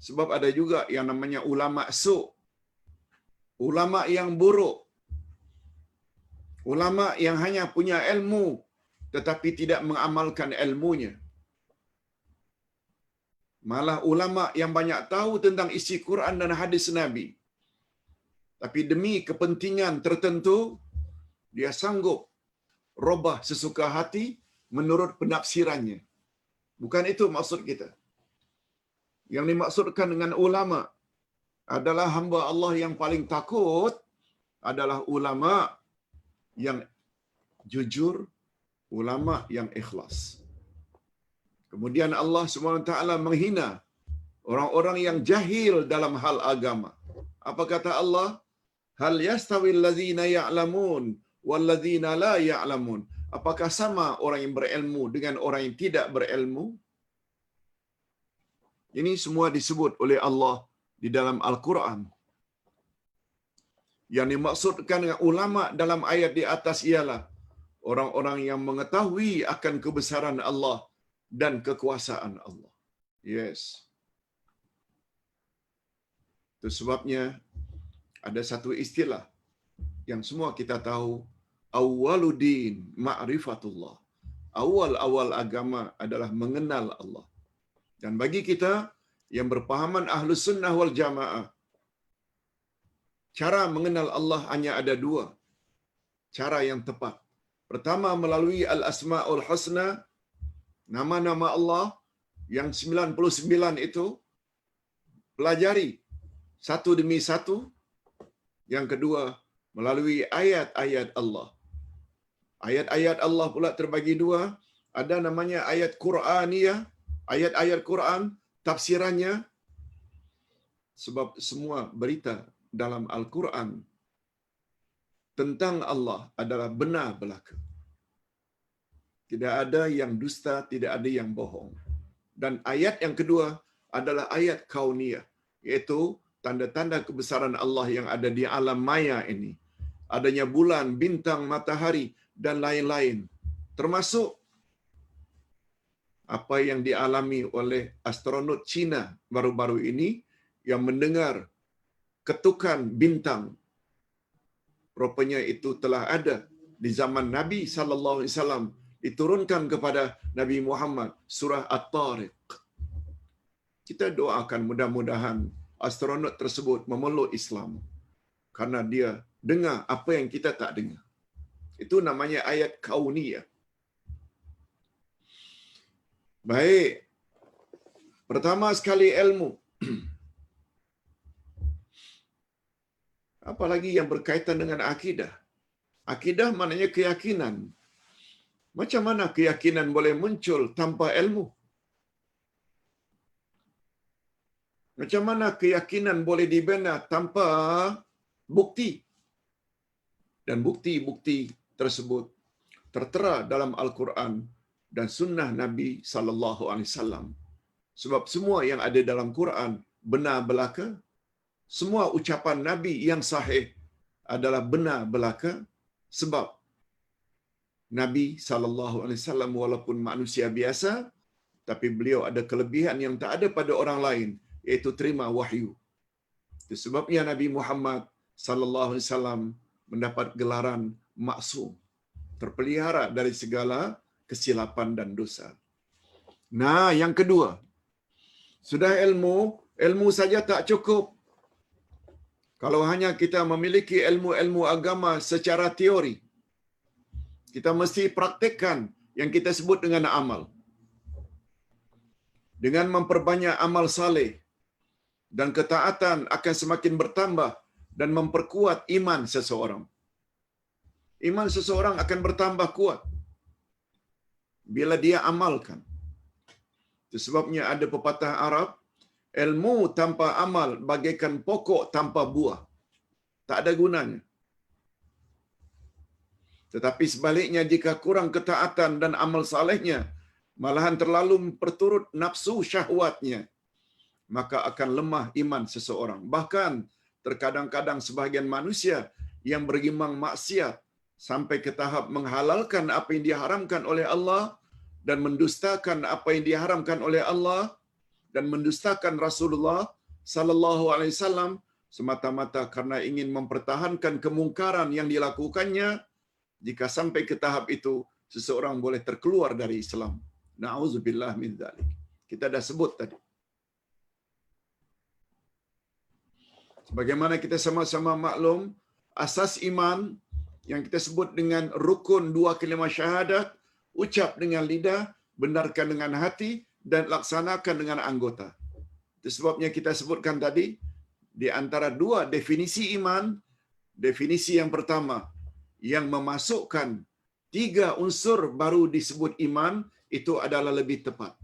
Sebab ada juga yang namanya ulama su', ulama yang buruk, ulama yang hanya punya ilmu tetapi tidak mengamalkan ilmunya. Malah ulama yang banyak tahu tentang isi Quran dan hadis Nabi, tapi demi kepentingan tertentu, dia sanggup robah sesuka hati menurut penafsirannya. Bukan itu maksud kita. Yang dimaksudkan dengan ulama adalah hamba Allah yang paling takut adalah ulama yang jujur, ulama yang ikhlas. Kemudian Allah SWT menghina orang-orang yang jahil dalam hal agama. Apa kata Allah? Hal yastawil ladzina ya'lamun wal ladzina la ya'lamun. Apakah sama orang yang berilmu dengan orang yang tidak berilmu? Ini semua disebut oleh Allah di dalam Al-Quran. Yang dimaksudkan dengan ulama dalam ayat di atas ialah orang-orang yang mengetahui akan kebesaran Allah dan kekuasaan Allah. Yes. Itu sebabnya ada satu istilah yang semua kita tahu, awwaluddin ma'rifatullah. Awal-awal agama adalah mengenal Allah. Dan bagi kita yang berpahaman Ahlus Sunnah wal Jamaah, cara mengenal Allah hanya ada dua. cara yang tepat. Pertama, melalui Al-Asma'ul Husna, nama-nama Allah yang 99 itu, pelajari satu demi satu. Yang kedua, melalui ayat-ayat Allah. Ayat-ayat Allah pula terbagi dua. Ada namanya ayat Qur'aniyah, ayat-ayat Quran, tafsirannya. Sebab semua berita dalam Al-Quran tentang Allah adalah benar belaka. Tidak ada yang dusta, tidak ada yang bohong. Dan ayat yang kedua adalah ayat kauniyah, iaitu tanda-tanda kebesaran Allah yang ada di alam maya ini. Adanya bulan, bintang, matahari, dan lain-lain. Termasuk apa yang dialami oleh astronot Cina baru-baru ini yang mendengar ketukan bintang. Rupanya itu telah ada di zaman Nabi SAW, diturunkan kepada Nabi Muhammad, surah At-Tariq. Kita doakan mudah-mudahan astronot tersebut memeluk Islam, karena dia dengar apa yang kita tak dengar. Itu namanya ayat kauniyah. Baik. Pertama sekali ilmu. Apalagi yang berkaitan dengan akidah. Akidah maknanya keyakinan. Macam mana keyakinan boleh muncul tanpa ilmu? Macam mana keyakinan boleh dibina tanpa bukti? Dan bukti-bukti tersebut tertera dalam Al-Quran dan sunnah Nabi sallallahu alaihi wasallam. Sebab semua yang ada dalam Quran benar belaka, semua ucapan Nabi yang sahih adalah benar belaka, sebab Nabi sallallahu alaihi wasallam walaupun manusia biasa, tapi beliau ada kelebihan yang tak ada pada orang lain, iaitu terima wahyu. Itu sebabnya Nabi Muhammad sallallahu alaihi wasallam mendapat gelaran maksum, terpelihara dari segala kesilapan dan dosa. Nah, yang kedua, sudah ilmu saja tak cukup. Kalau hanya kita memiliki ilmu-ilmu agama secara teori, kita mesti praktikkan yang kita sebut dengan amal. Dengan memperbanyak amal saleh dan ketaatan akan semakin bertambah dan memperkuat iman seseorang. Iman seseorang akan bertambah kuat bila dia amalkan. Itu sebabnya ada pepatah Arab, ilmu tanpa amal bagaikan pokok tanpa buah. Tak ada gunanya. Tetapi sebaliknya, jika kurang ketaatan dan amal salehnya, malahan terlalu memperturut nafsu syahwatnya, maka akan lemah iman seseorang. Bahkan terkadang-kadang sebahagian manusia yang bergimang maksiat sampai ke tahap menghalalkan apa yang diharamkan oleh Allah dan mendustakan apa yang diharamkan oleh Allah dan mendustakan Rasulullah sallallahu alaihi wasallam semata-mata karena ingin mempertahankan kemungkaran yang dilakukannya. Jika sampai ke tahap itu, seseorang boleh terkeluar dari Islam. Na'udzubillah min dzalik. Kita dah sebut tadi. Sebagaimana kita sama-sama maklum, asas iman yang kita sebut dengan rukun 2 kalimah syahadat, ucap dengan lidah, benarkan dengan hati, dan laksanakan dengan anggota. Itu sebabnya kita sebutkan tadi, di antara dua definisi iman, definisi yang pertama, yang memasukkan 3 unsur baru disebut iman, itu adalah lebih tepat.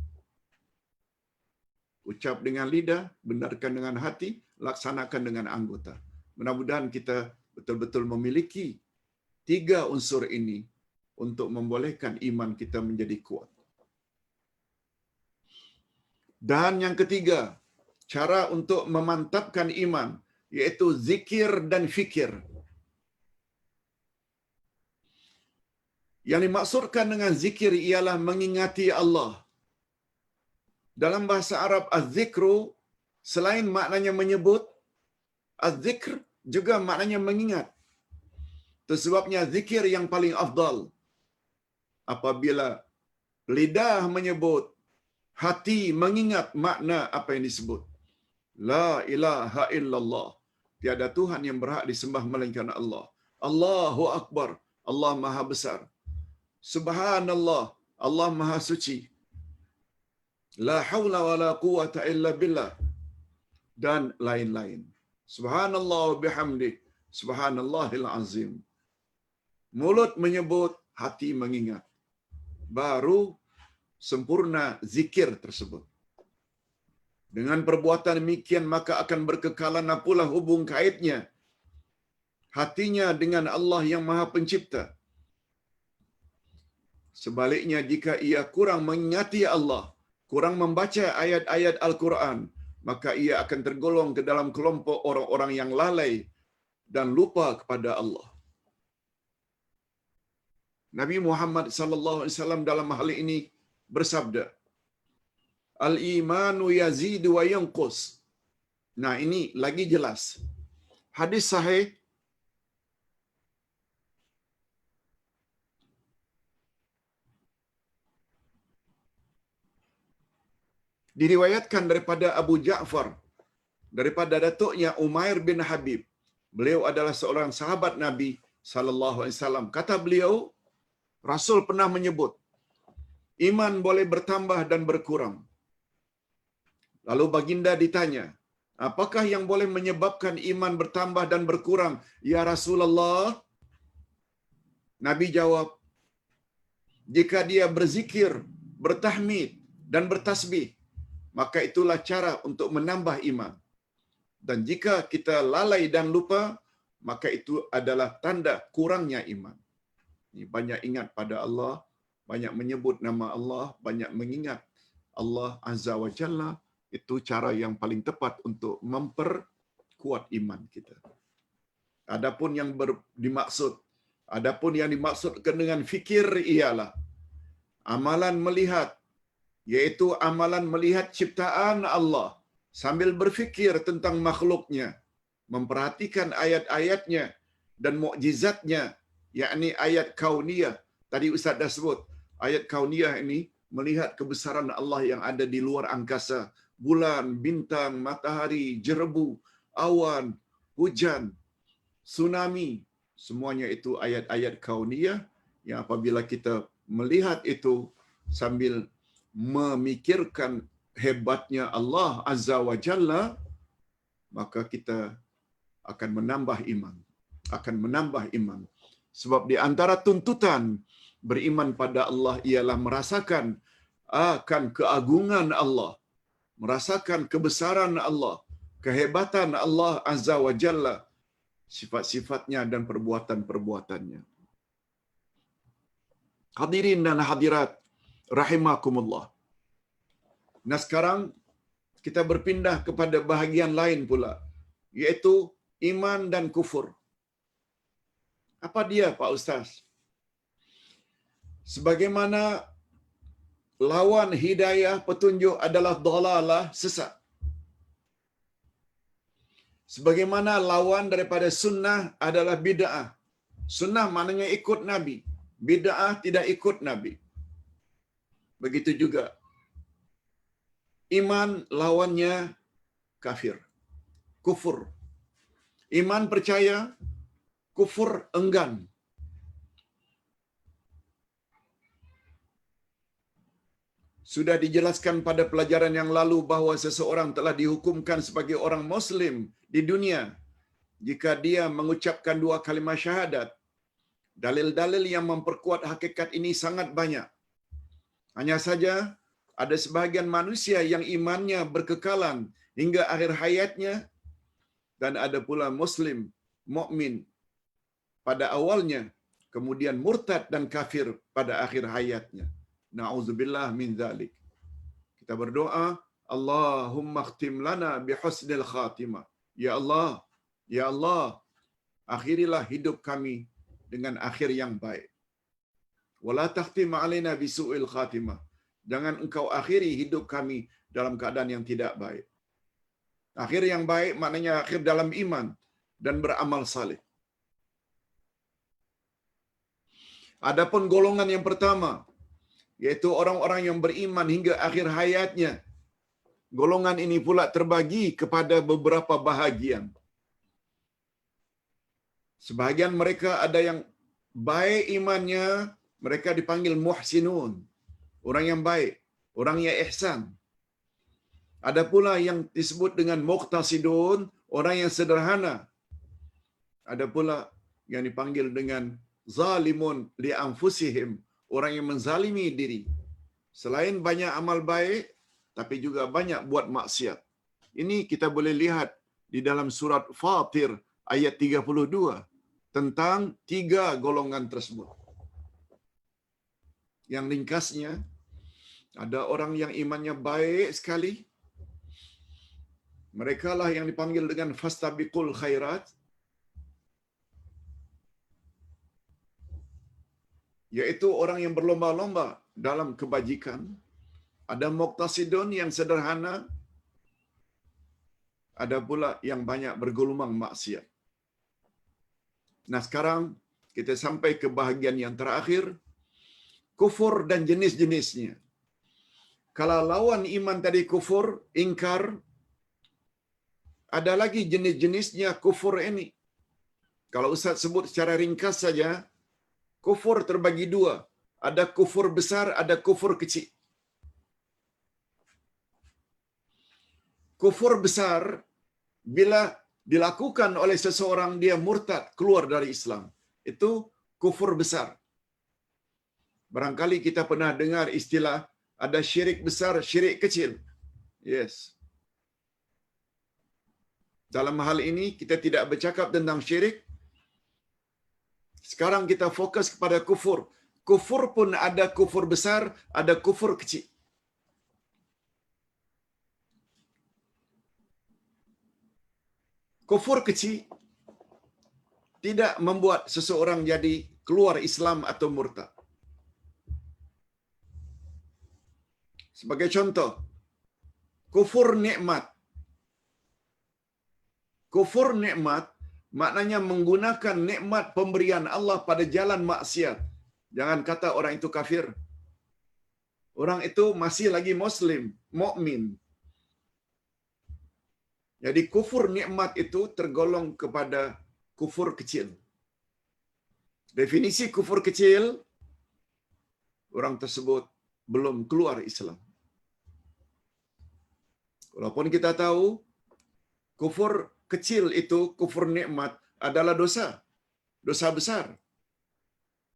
Ucap dengan lidah, benarkan dengan hati, laksanakan dengan anggota. Mudah-mudahan kita betul-betul memiliki 3 unsur ini untuk membolehkan iman kita menjadi kuat. Dan yang ketiga, cara untuk memantapkan iman, yaitu zikir dan fikir. Yang dimaksudkan dengan zikir ialah mengingati Allah. Dalam bahasa Arab, az-zikru selain maknanya menyebut, az-zikr juga maknanya mengingat. Itu sebabnya zikir yang paling afdal apabila lidah menyebut, hati mengingat makna apa yang disebut. La ilaha illallah. Tiada Tuhan yang berhak disembah melainkan Allah. Allahu Akbar. Allah Maha Besar. Subhanallah, Allah Maha Suci. La haula wala quwata illa billah, dan lain-lain. Subhanallah wa bihamdi, subhanallahil azim. Mulut menyebut, hati mengingat. Baru sempurna zikir tersebut. Dengan perbuatan demikian maka akan berkekalan pula hubung kaitnya hatinya dengan Allah yang Maha Pencipta. Sebaliknya jika ia kurang mengingati Allah, kurang membaca ayat-ayat Al-Quran, maka ia akan tergolong ke dalam kelompok orang-orang yang lalai dan lupa kepada Allah. Nabi Muhammad sallallahu alaihi wasallam dalam hal ini bersabda, "Al-imanu yazidu wa yanqus." Nah, ini lagi jelas. Hadis sahih diriwayatkan daripada Abu Ja'far, daripada datuknya Umair bin Habib. Beliau adalah seorang sahabat Nabi sallallahu alaihi wasallam. Kata beliau, Rasul pernah menyebut, iman boleh bertambah dan berkurang. Lalu baginda ditanya, apakah yang boleh menyebabkan iman bertambah dan berkurang, ya Rasulullah? Nabi jawab, jika dia berzikir, bertahmid dan bertasbih, maka itulah cara untuk menambah iman. Dan jika kita lalai dan lupa, maka itu adalah tanda kurangnya iman. Ini banyak ingat pada Allah, banyak menyebut nama Allah, banyak mengingat Allah Azza wa Jalla, itu cara yang paling tepat untuk memperkuat iman kita. Adapun yang dimaksudkan dengan fikir ialah amalan melihat, yaitu amalan melihat ciptaan Allah sambil berfikir tentang makhluknya, memperhatikan ayat-ayatnya dan mukjizatnya, yakni ayat kauniyah. Tadi Ustaz dah sebut, ayat kauniyah ini melihat kebesaran Allah yang ada di luar angkasa, bulan, bintang, matahari, jerebu, awan, hujan, tsunami, semuanya itu ayat-ayat kauniyah yang apabila kita melihat itu sambil memikirkan hebatnya Allah Azza wa Jalla, maka kita akan menambah iman. Sebab di antara tuntutan beriman pada Allah ialah merasakan akan keagungan Allah, merasakan kebesaran Allah, kehebatan Allah Azza wa Jalla, sifat-sifatnya dan perbuatan-perbuatannya. Hadirin dan hadirat rahimakumullah. Nah, sekarang kita berpindah kepada bahagian lain pula, yaitu iman dan kufur. Apa dia, Pak Ustaz? Sebagaimana lawan hidayah, petunjuk adalah dhalalah, sesat. Sebagaimana lawan daripada sunnah adalah bid'ah. Sunnah maknanya ikut Nabi, bid'ah tidak ikut Nabi. Begitu juga iman lawannya kafir, kufur. Iman percaya, kufur enggan. Sudah dijelaskan pada pelajaran yang lalu bahawa seseorang telah dihukumkan sebagai orang Muslim di dunia jika dia mengucapkan 2 kalimah syahadat. Dalil-dalil yang memperkuat hakikat ini sangat banyak. Hanya saja ada sebahagian manusia yang imannya berkekalan hingga akhir hayatnya, dan ada pula Muslim, mukmin pada awalnya, kemudian murtad dan kafir pada akhir hayatnya. Na'udzubillah min dzalik. Kita berdoa, Allahumma khtim lana bihusnil khatimah. Ya Allah, akhirilah hidup kami dengan akhir yang baik. Wala takhtim alaina bisu'il khatimah. Jangan engkau akhiri hidup kami dalam keadaan yang tidak baik. Akhir yang baik maknanya akhir dalam iman dan beramal saleh. Adapun golongan yang pertama, yaitu orang-orang yang beriman hingga akhir hayatnya, golongan ini pula terbagi kepada beberapa bahagian. Sebahagian mereka ada yang baik imannya, mereka dipanggil muhsinun, orang yang baik, orang yang ihsan. Ada pula yang disebut dengan muqtasidun, orang yang sederhana. Ada pula yang dipanggil dengan zalimun li anfusihim, orang yang menzalimi diri. Selain banyak amal baik, tapi juga banyak buat maksiat. Ini kita boleh lihat di dalam surat Fatir ayat 32 tentang 3 golongan tersebut. Yang ringkasnya, ada orang yang imannya baik sekali. Mereka lah yang dipanggil dengan fastabiqul khairat, yaitu orang yang berlomba-lomba dalam kebajikan. Ada muqtasidun yang sederhana, ada pula yang banyak bergulung maksiat. Nah, sekarang kita sampai ke bahagian yang terakhir, kufur dan jenis-jenisnya. Kalau lawan iman tadi kufur, ingkar, ada lagi jenis-jenisnya kufur ini. Kalau Ustaz sebut secara ringkas saja, kufur terbagi 2. Ada kufur besar, ada kufur kecil. Kufur besar, bila dilakukan oleh seseorang, dia murtad, keluar dari Islam. Itu kufur besar. Barangkali kita pernah dengar istilah, ada syirik besar, syirik kecil. Yes. Dalam hal ini, kita tidak bercakap tentang syirik. Sekarang kita fokus kepada kufur. Kufur pun ada kufur besar, ada kufur kecil. Kufur kecil tidak membuat seseorang jadi keluar Islam atau murtad. Sebagai contoh, kufur nikmat. Kufur nikmat maknanya menggunakan nikmat pemberian Allah pada jalan maksiat. Jangan kata orang itu kafir. Orang itu masih lagi muslim, mukmin. Jadi kufur nikmat itu tergolong kepada kufur kecil. Definisi kufur kecil, orang tersebut belum keluar Islam. Walaupun kita tahu kufur kecil itu, kufur nikmat adalah dosa. Dosa besar.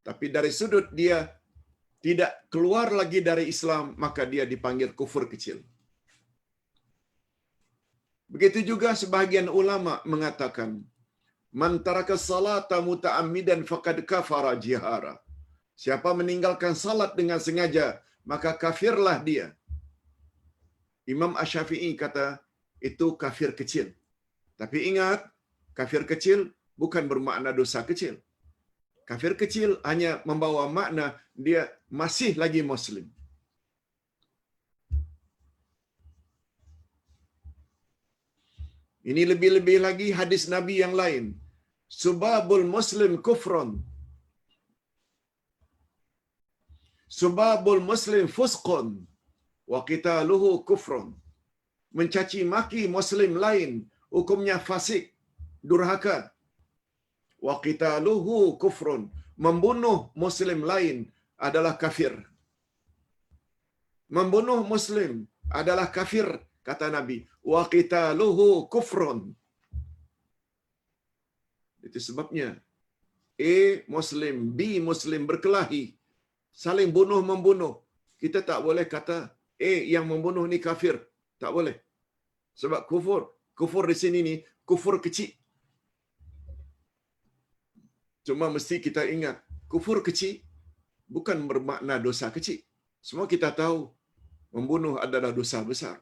Tapi dari sudut dia tidak keluar lagi dari Islam, maka dia dipanggil kufur kecil. Begitu juga sebahagian ulama mengatakan, man taraka salata muta'ammidan faqad kafara jihara. Siapa meninggalkan salat dengan sengaja, maka kafirlah dia. Imam Asy-Syafi'i kata, itu kafir kecil. Tapi ingat, kafir kecil bukan bermakna dosa kecil. Kafir kecil hanya membawa makna dia masih lagi muslim. Ini lebih-lebih lagi hadis Nabi yang lain. Subabul muslim kufrun. Subabul muslim fusqun. Wa qitaluhu kufrun. Mencaci maki muslim lain, hukumnya fasik, durhaka. Wa qitaluhu kufrun. Membunuh muslim lain adalah kafir. Membunuh muslim adalah kafir, kata Nabi. Wa qitaluhu kufrun. Itu sebabnya A muslim, B muslim berkelahi, saling bunuh-membunuh. Kita tak boleh kata A yang membunuh ni kafir. Tak boleh. Sebab kufur. Kufur di sini ni kufur kecil. Cuma mesti kita ingat, kufur kecil bukan bermakna dosa kecil. Semua kita tahu membunuh adalah dosa besar.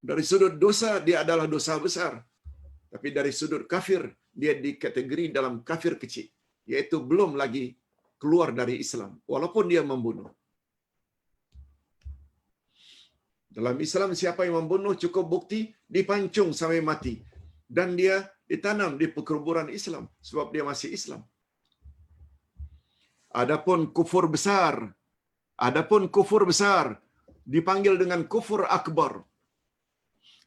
Dari sudut dosa dia adalah dosa besar. Tapi dari sudut kafir dia dikategori dalam kafir kecil, yaitu belum lagi keluar dari Islam walaupun dia membunuh. Dalam Islam siapa yang membunuh cukup bukti dipancung sampai mati dan dia ditanam di perkuburan Islam sebab dia masih Islam. Adapun kufur besar dipanggil dengan kufur akbar.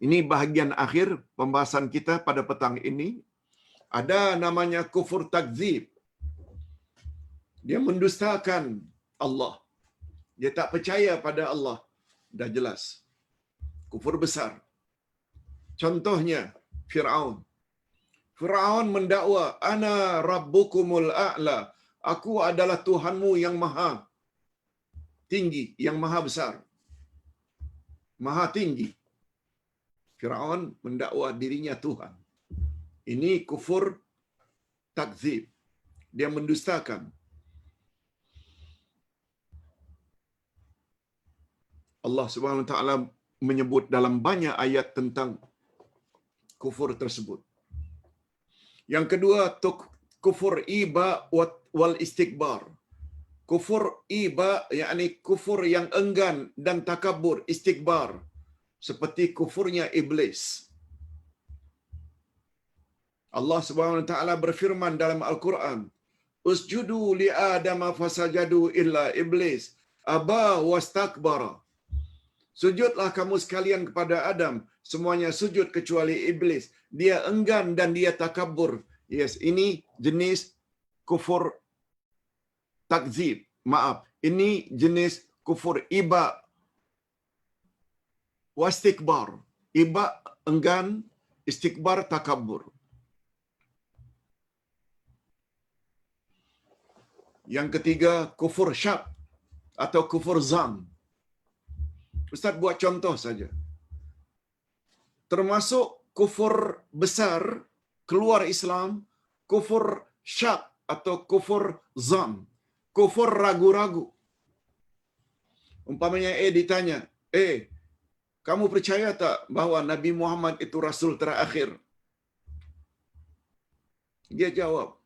Ini bahagian akhir pembahasan kita pada petang ini. Ada namanya kufur takdzib. Dia mendustakan Allah. Dia tak percaya pada Allah. Dah jelas. Kufur besar. Contohnya, Fir'aun. Fir'aun mendakwa, Ana Rabbukumul A'la. Aku adalah Tuhanmu yang maha tinggi, yang maha besar. Maha tinggi. Fir'aun mendakwa dirinya Tuhan. Ini kufur takzib. Dia mendustakan. Allah Subhanahu Wa Taala menyebut dalam banyak ayat tentang kufur tersebut. Yang kedua, kufur iba wal istikbar. Kufur iba yakni kufur yang enggan dan takabur, istikbar, seperti kufurnya iblis. Allah Subhanahu Wa Taala berfirman dalam Al-Quran, Usjudu li Adam fasajadu illa iblis aba wastakbara. Sujudlah kamu sekalian kepada Adam, semuanya sujud kecuali iblis. Dia enggan dan dia takabur. Yes, ini jenis kufur takzib. Maaf, ini jenis kufur iba wastikbar. Iba enggan, istikbar takabur. Yang ketiga, kufur syak atau kufur zam. Ustaz buat contoh saja. Termasuk kufur besar keluar Islam, kufur syak atau kufur zam, kufur ragu-ragu. Umpamanya ditanya, kamu percaya tak bahawa Nabi Muhammad itu Rasul terakhir? Dia jawab,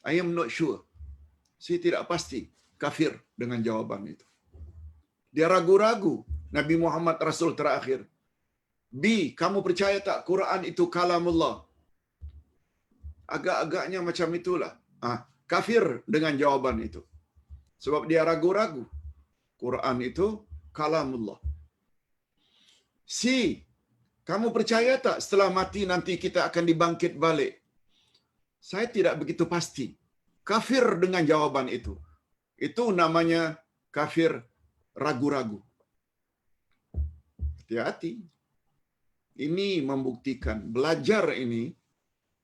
I am not sure. Saya tidak pasti. Kafir dengan jawaban itu. Dia ragu-ragu Nabi Muhammad Rasul terakhir. B, kamu percaya tak Quran itu kalamullah? Agak-agaknya macam itulah. Kafir dengan jawaban itu. Sebab dia ragu-ragu. Quran itu kalamullah. C, kamu percaya tak setelah mati nanti kita akan dibangkit balik? Saya tidak begitu pasti. Kafir dengan jawaban itu. Itu namanya kafir ragu-ragu. Hati-hati. Ini membuktikan belajar ini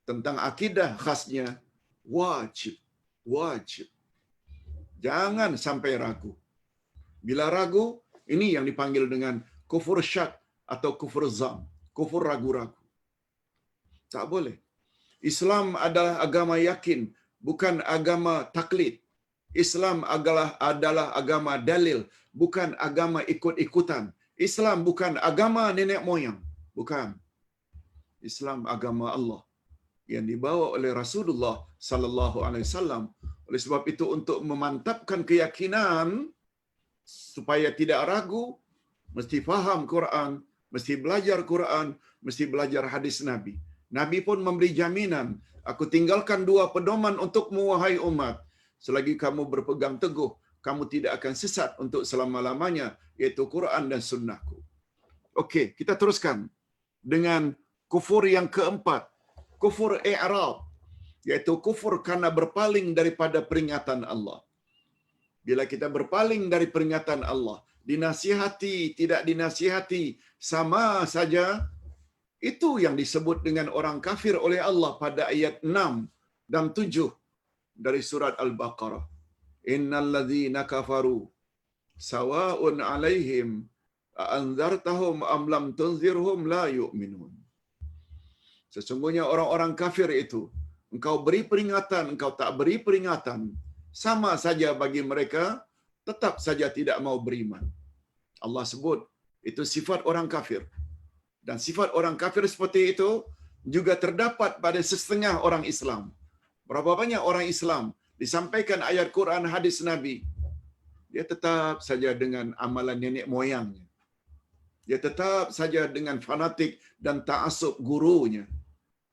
tentang akidah khasnya wajib. Wajib. Jangan sampai ragu. Bila ragu, ini yang dipanggil dengan kufur syak atau kufur zam. Kufur ragu-ragu. Tak boleh. Islam adalah agama yakin, bukan agama taklid. Islam adalah agama dalil, bukan agama ikut-ikutan. Islam bukan agama nenek moyang, bukan. Islam agama Allah yang dibawa oleh Rasulullah sallallahu alaihi wasallam. Oleh sebab itu untuk memantapkan keyakinan supaya tidak ragu, mesti faham Quran, mesti belajar Quran, mesti belajar hadis Nabi. Nabi pun memberi jaminan, aku tinggalkan 2 pedoman untukmu wahai umat. Selagi kamu berpegang teguh, kamu tidak akan sesat untuk selama-lamanya, yaitu Quran dan sunnahku. Okey, kita teruskan dengan kufur yang keempat. Kufur i'rad, yaitu kufur karena berpaling daripada peringatan Allah. Bila kita berpaling dari peringatan Allah, dinasihati, tidak dinasihati, sama saja. Itu yang disebut dengan orang kafir oleh Allah pada ayat 6 dan 7 dari surat Al-Baqarah. Innal ladzina kafaru sawa'un 'alaihim a'anzartahum am lam tunzirhum la yu'minun. Sesungguhnya orang-orang kafir itu, engkau beri peringatan, engkau tak beri peringatan, sama saja bagi mereka, tetap saja tidak mau beriman. Allah sebut itu sifat orang kafir. Dan sifat orang kafir seperti itu juga terdapat pada setengah orang Islam. Berapa banyak orang Islam disampaikan ayat Quran, hadis Nabi, dia tetap saja dengan amalan nenek moyangnya. Dia tetap saja dengan fanatik dan ta'assub gurunya.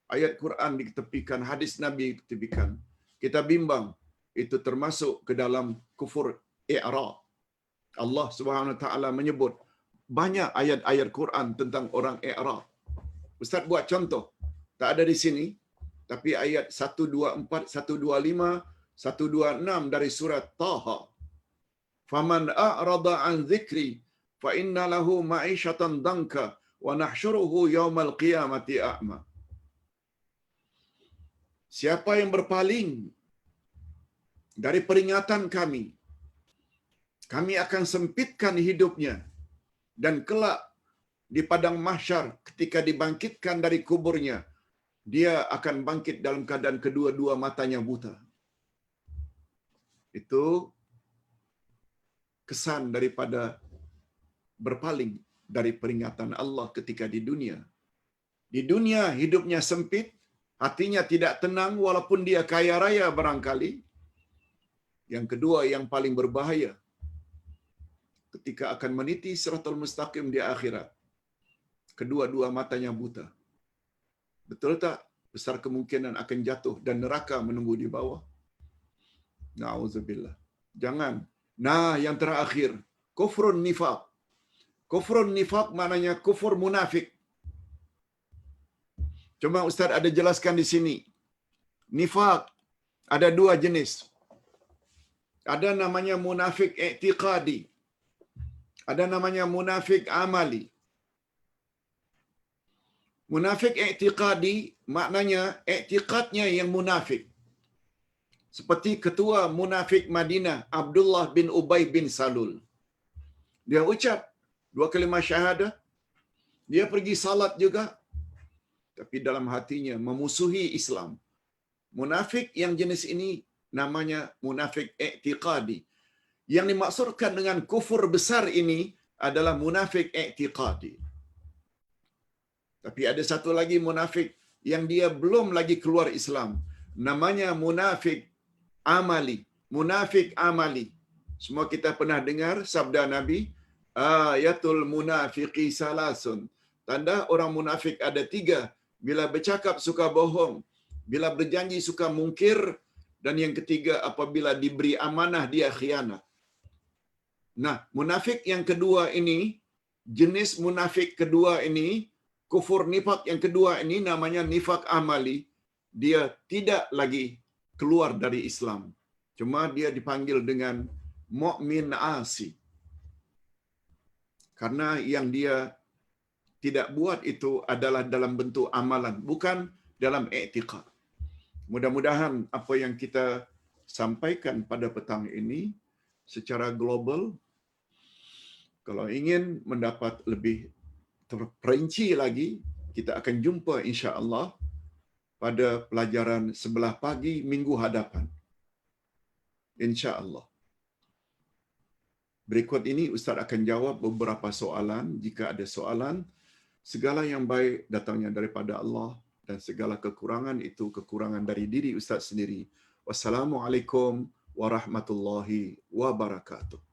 Ayat Quran diketepikan, hadis Nabi diketepikan. Kita bimbang, itu termasuk ke dalam kufur i'rad. Allah Subhanahu Wa Taala menyebut banyak ayat-ayat Quran tentang orang i'rad. Ustaz buat contoh. Tak ada di sini, tapi ayat 124, 125 126 dari surat Taha. Faman a'rada an dzikri fa inna lahu ma'isyatan danka wa nahsyuruhu yaumal qiyamati a'ma. Siapa yang berpaling dari peringatan kami, kami akan sempitkan hidupnya, dan kelak di padang mahsyar ketika dibangkitkan dari kuburnya, dia akan bangkit dalam keadaan kedua-dua matanya buta. Itu kesan daripada berpaling dari peringatan Allah ketika di dunia. Di dunia hidupnya sempit, hatinya tidak tenang walaupun dia kaya raya barangkali. Yang kedua yang paling berbahaya, ketika akan meniti siratal mustaqim di akhirat, kedua-dua matanya buta. Betul tak? Besar kemungkinan akan jatuh dan neraka menunggu di bawah. Na'udzubillah. Jangan. Nah, yang terakhir, kufrun nifaq. Kufrun nifaq maknanya kufur munafik. Cuma Ustaz ada jelaskan di sini. Nifaq ada dua jenis. Ada namanya munafik i'tiqadi. Ada namanya munafik amali. Munafik i'tiqadi maknanya i'tiqadnya yang munafik. Seperti ketua munafik Madinah, Abdullah bin Ubay bin Salul. Dia ucap dua kalimah syahadah, dia pergi salat juga, tapi dalam hatinya memusuhi Islam. Munafik yang jenis ini namanya munafik i'tiqadi. Yang dimaksudkan dengan kufur besar ini adalah munafik i'tiqadi. Tapi ada satu lagi munafik yang dia belum lagi keluar Islam. Namanya munafik amali. Munafik amali. Semua kita pernah dengar sabda Nabi, ayatul munafiqi salasun. Tanda orang munafik ada 3. Bila bercakap suka bohong, bila berjanji suka mungkir, dan yang ketiga apabila diberi amanah dia khianat. Nah, munafik yang kedua ini, jenis munafik kedua ini, kufur nifak yang kedua ini namanya nifak amali. Dia tidak lagi keluar dari Islam. Cuma dia dipanggil dengan mukmin asi. Karena yang dia tidak buat itu adalah dalam bentuk amalan, bukan dalam i'tiqad. Mudah-mudahan apa yang kita sampaikan pada petang ini secara global, kalau ingin mendapat lebih terperinci lagi, kita akan jumpa insya-Allah pada pelajaran sebelah pagi minggu hadapan. Insya-Allah. Berikut ini Ustaz akan jawab beberapa soalan. Jika ada soalan, segala yang baik datangnya daripada Allah dan segala kekurangan itu kekurangan dari diri Ustaz sendiri. Wassalamualaikum warahmatullahi wabarakatuh.